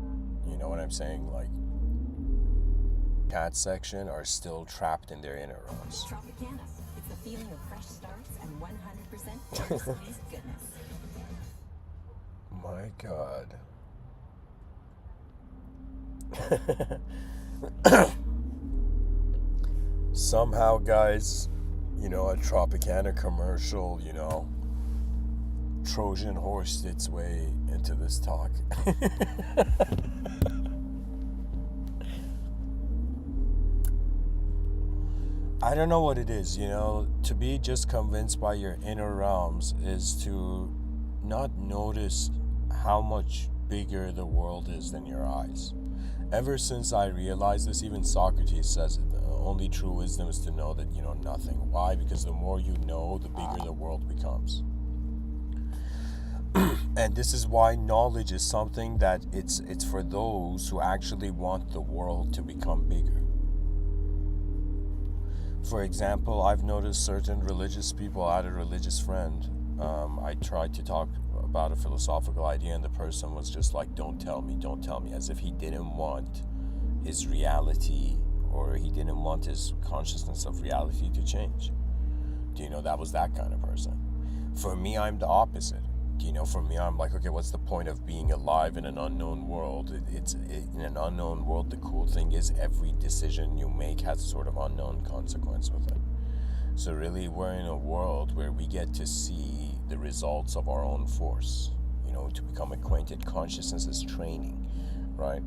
you know what I'm saying, cat section are still trapped in their inner realms. Tropicana. It's the feeling of fresh starts and 100% squeezed goodness. My God. Somehow, guys, a Tropicana commercial, Trojan horsed its way into this talk. I don't know what it is, to be just convinced by your inner realms is to not notice how much bigger the world is than your eyes. Ever since I realized this, even Socrates says it, the only true wisdom is to know that you know nothing. Why? Because the more you know, the bigger the world becomes. And this is why knowledge is something that it's for those who actually want the world to become bigger. For example, I've noticed certain religious people. I had a religious friend. I tried to talk about a philosophical idea, and the person was just like, don't tell me, as if he didn't want his reality, or he didn't want his consciousness of reality to change. That was that kind of person. For me, I'm the opposite. For me, I'm like, okay, what's the point of being alive in an unknown world? In an unknown world, the cool thing is every decision you make has a sort of unknown consequence with it. So really, we're in a world where we get to see the results of our own force, to become acquainted. Consciousness is training, right?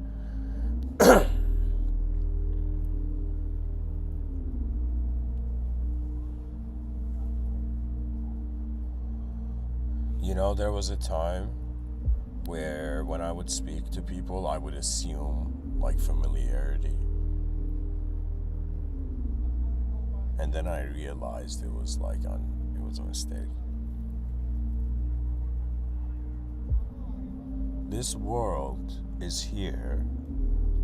There was a time where when I would speak to people, I would assume familiarity. And then I realized it was it was a mistake. This world is here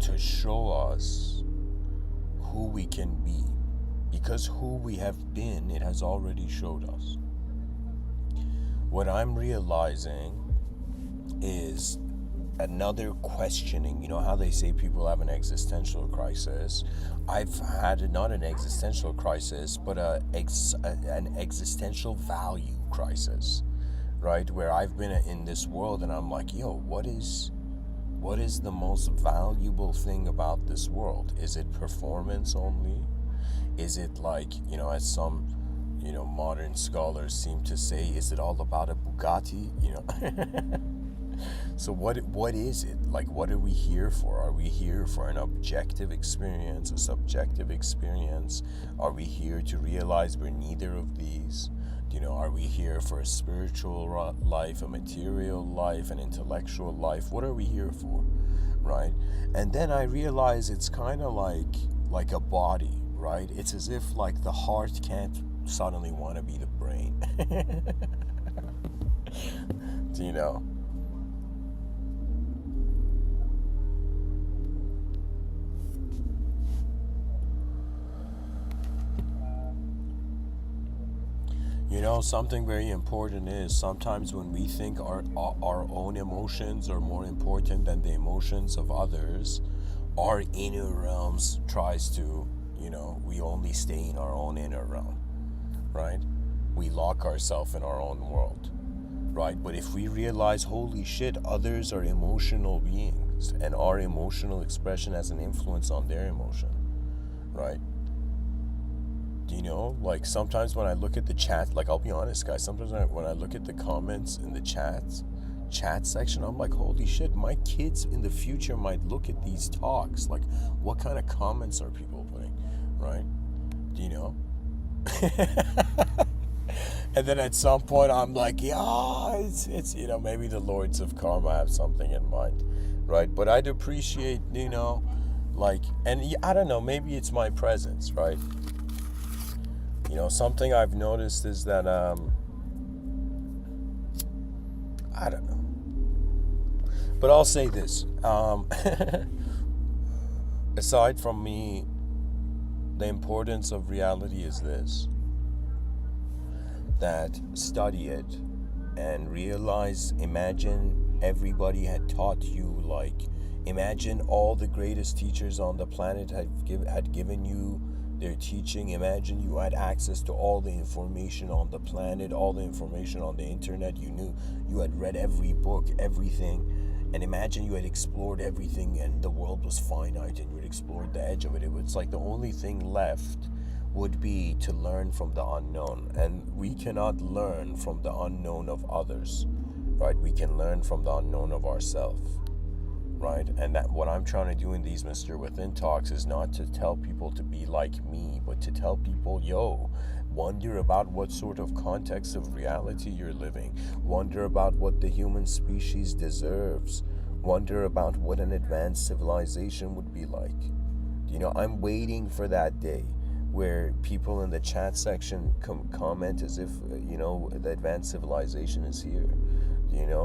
to show us who we can be. Because who we have been, it has already showed us. What I'm realizing is another questioning. You know how they say people have an existential crisis? I've had not an existential crisis, but an existential value crisis, right? Where I've been in this world and I'm like, what is the most valuable thing about this world? Is it performance only? Is it as some modern scholars seem to say, is it all about a Bugatti? So what is it? What are we here for? Are we here for an objective experience, a subjective experience? Are we here to realize we're neither of these? Are we here for a spiritual life, a material life, an intellectual life? What are we here for, right? And then I realize it's kind of like a body, right? It's as if the heart can't suddenly want to be the brain. Do you know? You know, something very important is sometimes when we think our own emotions are more important than the emotions of others, our inner realms tries to, we only stay in our own inner realm, right? We lock ourselves in our own world, right? But if we realize, holy shit, others are emotional beings and our emotional expression has an influence on their emotion, right? Like sometimes when I look at the chat, like I'll be honest, guys, sometimes when I look at the comments in the chat section, I'm like, holy shit, my kids in the future might look at these talks. Like, what kind of comments are people putting, right? Do you know? And then at some point I'm like, yeah, it's maybe the lords of karma have something in mind, right? But I'd appreciate, like, and I don't know, maybe it's my presence, right? Something I've noticed is that I don't know, but I'll say this, aside from me, the importance of reality is this, that study it and realize, imagine everybody had taught you, like, imagine all the greatest teachers on the planet had given you their teaching. Imagine you had access to all the information on the planet, all the information on the internet. You had read every book, everything, and imagine you had explored everything and the world was finite and you had explored the edge of it. It was like the only thing left would be to learn from the unknown, and we cannot learn from the unknown of others, right? We can learn from the unknown of ourselves, right? And that what I'm trying to do in these Mr. Within talks is not to tell people to be like me, but to tell people, wonder about what sort of context of reality you're living, wonder about what the human species deserves, wonder about what an advanced civilization would be like. I'm waiting for that day where people in the chat section comment as if, the advanced civilization is here.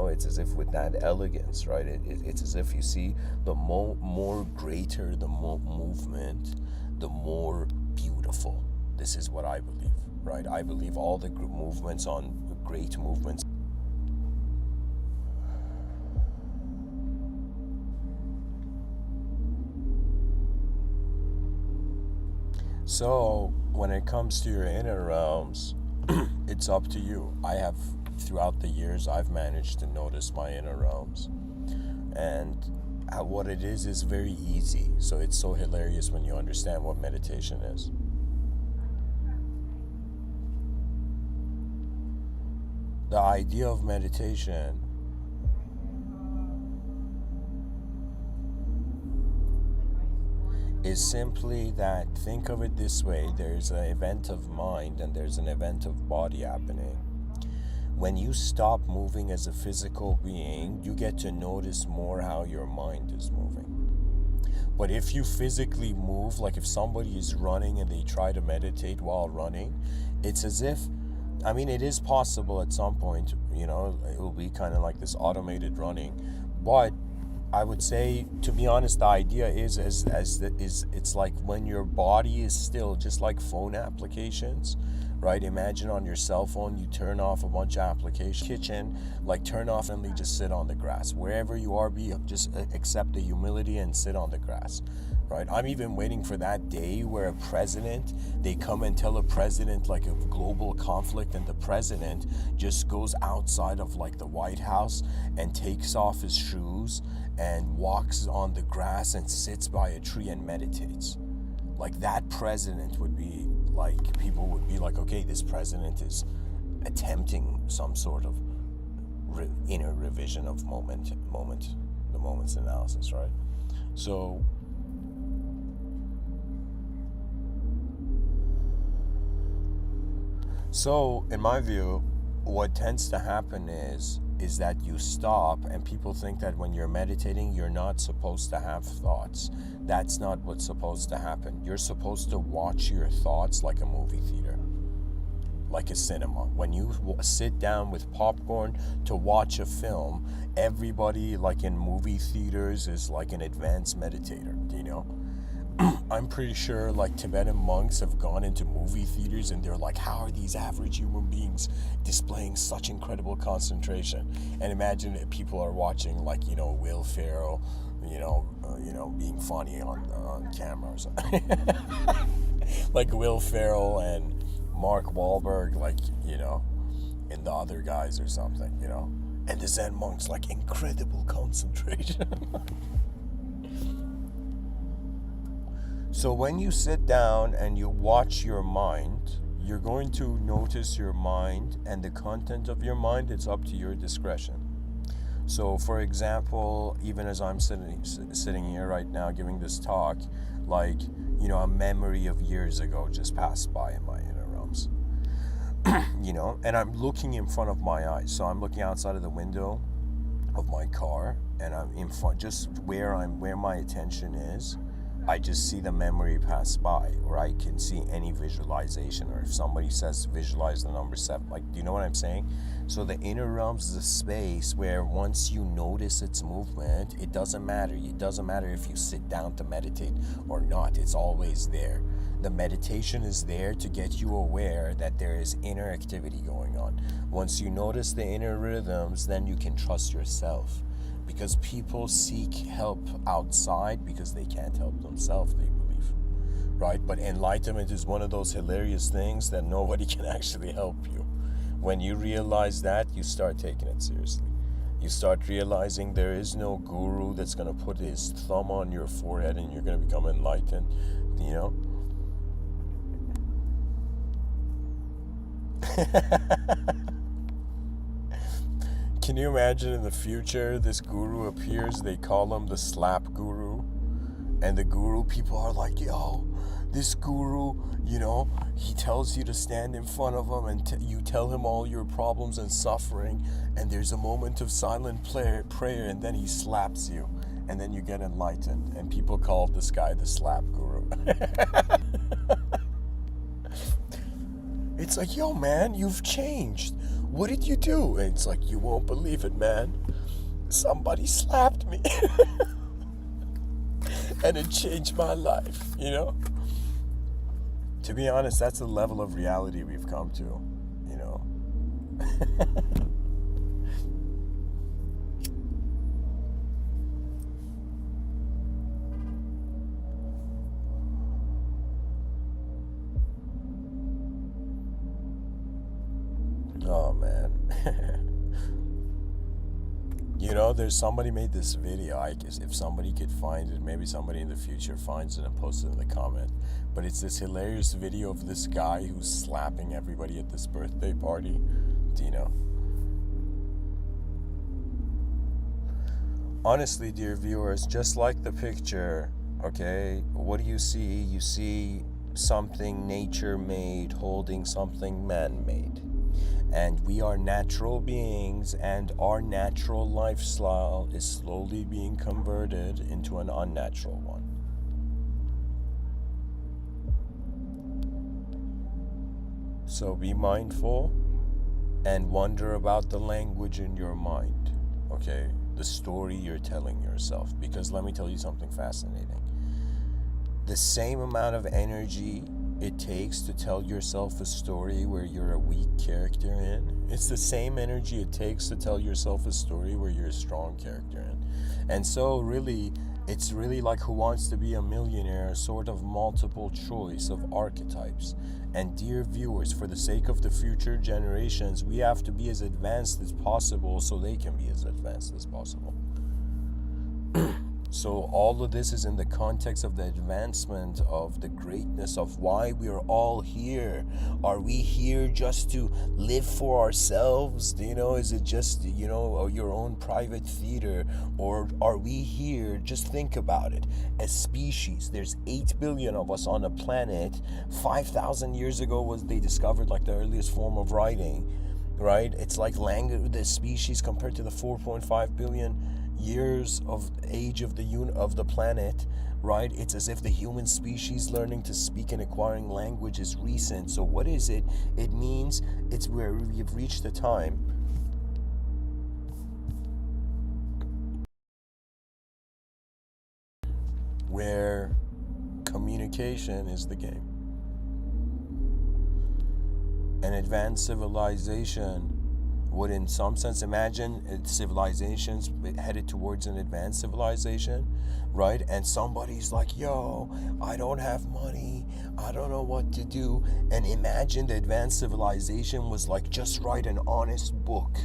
It's as if with that elegance, right? It's as if you see the more greater the movement, the more beautiful. This is what I believe, right? I believe all the movements on great movements. So when it comes to your inner realms, it's up to you. Throughout the years, I've managed to notice my inner realms. And what it is very easy. So it's so hilarious when you understand what meditation is. The idea of meditation is simply that, think of it this way, there's an event of mind and there's an event of body happening. When you stop moving as a physical being, you get to notice more how your mind is moving. But if you physically move, like if somebody is running and they try to meditate while running, it's as if, it is possible at some point, it will be kind of like this automated running. But I would say, to be honest, the idea is it's like when your body is still, just like phone applications, right? Imagine on your cell phone, you turn off a bunch of applications. Kitchen, like turn off and just sit on the grass. Wherever you are, just accept the humility and sit on the grass, right? I'm even waiting for that day where they come and tell a president like a global conflict, and the president just goes outside of like the White House and takes off his shoes and walks on the grass and sits by a tree and meditates. Like that president would be like, people would be like, okay, this president is attempting some sort of inner revision of the moment's analysis, right? So in my view, what tends to happen is that you stop, and people think that when you're meditating, you're not supposed to have thoughts. That's not what's supposed to happen. You're supposed to watch your thoughts like a movie theater, like a cinema. When you sit down with popcorn to watch a film, everybody, like in movie theaters, is like an advanced meditator, I'm pretty sure like Tibetan monks have gone into movie theaters and they're like, how are these average human beings displaying such incredible concentration? And imagine if people are watching like, you know, Will Ferrell, being funny on camera or something. Like Will Ferrell and Mark Wahlberg, like, you know, and the other guys or something, you know. And the Zen monks like incredible concentration. So when you sit down and you watch your mind, you're going to notice your mind, and the content of your mind, it's up to your discretion. So for example, even as I'm sitting here right now giving this talk, like, you know, a memory of years ago just passed by in my inner realms. You know, and I'm looking in front of my eyes. So I'm looking outside of the window of my car, and I'm in front, just where my attention is, I just see the memory pass by, or I can see any visualization, or if somebody says visualize the number 7, like, do you know what I'm saying? So the inner realms is a space where once you notice its movement, it doesn't matter. It doesn't matter if you sit down to meditate or not. It's always there. The meditation is there to get you aware that there is inner activity going on. Once you notice the inner rhythms, then you can trust yourself. Because people seek help outside because they can't help themselves, they believe. Right? But enlightenment is one of those hilarious things that nobody can actually help you. When you realize that, you start taking it seriously. You start realizing there is no guru that's going to put his thumb on your forehead and you're going to become enlightened, you know? Can you imagine in the future this guru appears, they call him the slap guru, and the guru, people are like, yo, this guru, you know, he tells you to stand in front of him and you tell him all your problems and suffering, and there's a moment of silent prayer, and then he slaps you, and then you get enlightened, and people call this guy the slap guru. It's like, yo, man, you've changed. What did you do? And it's like, you won't believe it, man. Somebody slapped me. And it changed my life, you know? To be honest, that's the level of reality we've come to, you know? Oh, man. You know, there's somebody made this video. I guess if somebody could find it, maybe somebody in the future finds it and posts it in the comment. But it's this hilarious video of this guy who's slapping everybody at this birthday party. Do you know? Honestly, dear viewers, just like the picture, okay, what do you see? You see something nature-made holding something man-made. And we are natural beings, and our natural lifestyle is slowly being converted into an unnatural one. So be mindful and wonder about the language in your mind, okay? The story you're telling yourself. Because let me tell you something fascinating. The same amount of energy it takes to tell yourself a story where you're a weak character in, it's the same energy it takes to tell yourself a story where you're a strong character in. And so really, it's really like Who Wants to Be a Millionaire, a sort of multiple choice of archetypes. And dear viewers, for the sake of the future generations, we have to be as advanced as possible so they can be as advanced as possible. So all of this is in the context of the advancement of the greatness of why we are all here. Are we here just to live for ourselves? You know, is it just, you know, your own private theater? Or are we here, just think about it, as species? There's 8 billion of us on a planet. 5,000 years ago they discovered like the earliest form of writing, right? It's like language, the species compared to the 4.5 billion years of age of the planet, right? It's as if the human species learning to speak and acquiring language is recent. So what is it? It means it's where we've reached a time where communication is the game. An advanced civilization would, in some sense, imagine civilizations headed towards an advanced civilization, right? And somebody's like, yo, I don't have money, I don't know what to do. And imagine the advanced civilization was like, just write an honest book,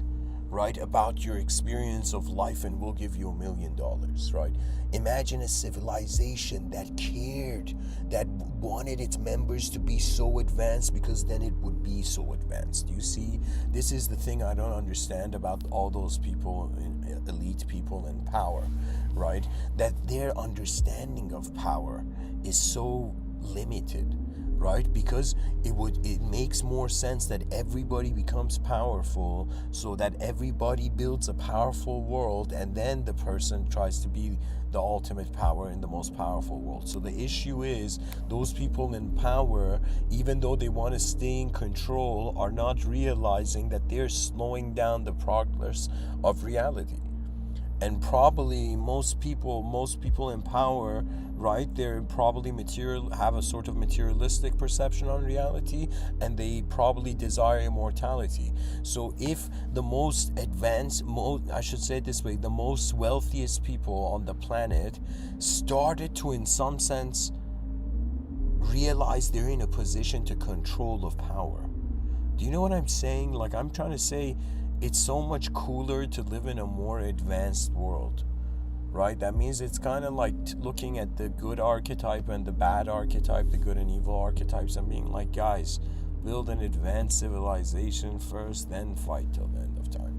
right, about your experience of life and we'll give you $1 million, right? Imagine a civilization that cared, that wanted its members to be so advanced, because then it would be so advanced. You see, this is the thing I don't understand about all those people, elite people in power, right? That their understanding of power is so limited, right? Because it makes more sense that everybody becomes powerful, so that everybody builds a powerful world, and then the person tries to be the ultimate power in the most powerful world. So the issue is, those people in power, even though they want to stay in control, are not realizing that they're slowing down the progress of reality. And probably most people in power, right, they're probably have a sort of materialistic perception on reality, and they probably desire immortality. So if the most advanced, I should say it this way, the most wealthiest people on the planet started to, in some sense, realize they're in a position to control of power. Do you know what I'm saying? Like, I'm trying to say, it's so much cooler to live in a more advanced world, right? That means it's kind of like looking at the good archetype and the bad archetype, the good and evil archetypes, and being like, guys, build an advanced civilization first, then fight till the end of time.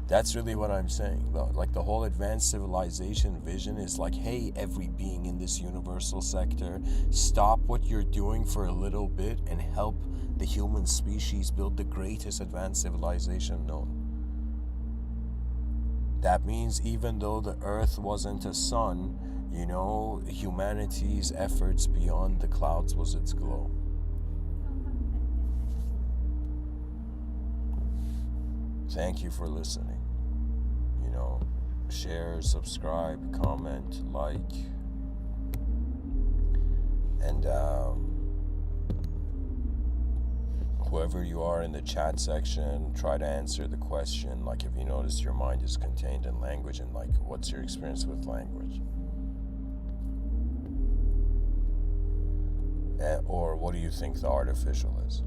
That's really what I'm saying. Like, the whole advanced civilization vision is like, hey, every being in this universal sector, stop what you're doing for a little bit and help the human species build the greatest advanced civilization known. That means even though the earth wasn't a sun, you know, humanity's efforts beyond the clouds was its glow. Thank you for listening. You know, share, subscribe, comment, like, and whoever you are in the chat section, try to answer the question, like, if you notice your mind is contained in language, and like, what's your experience with language? Or what do you think the artificial is?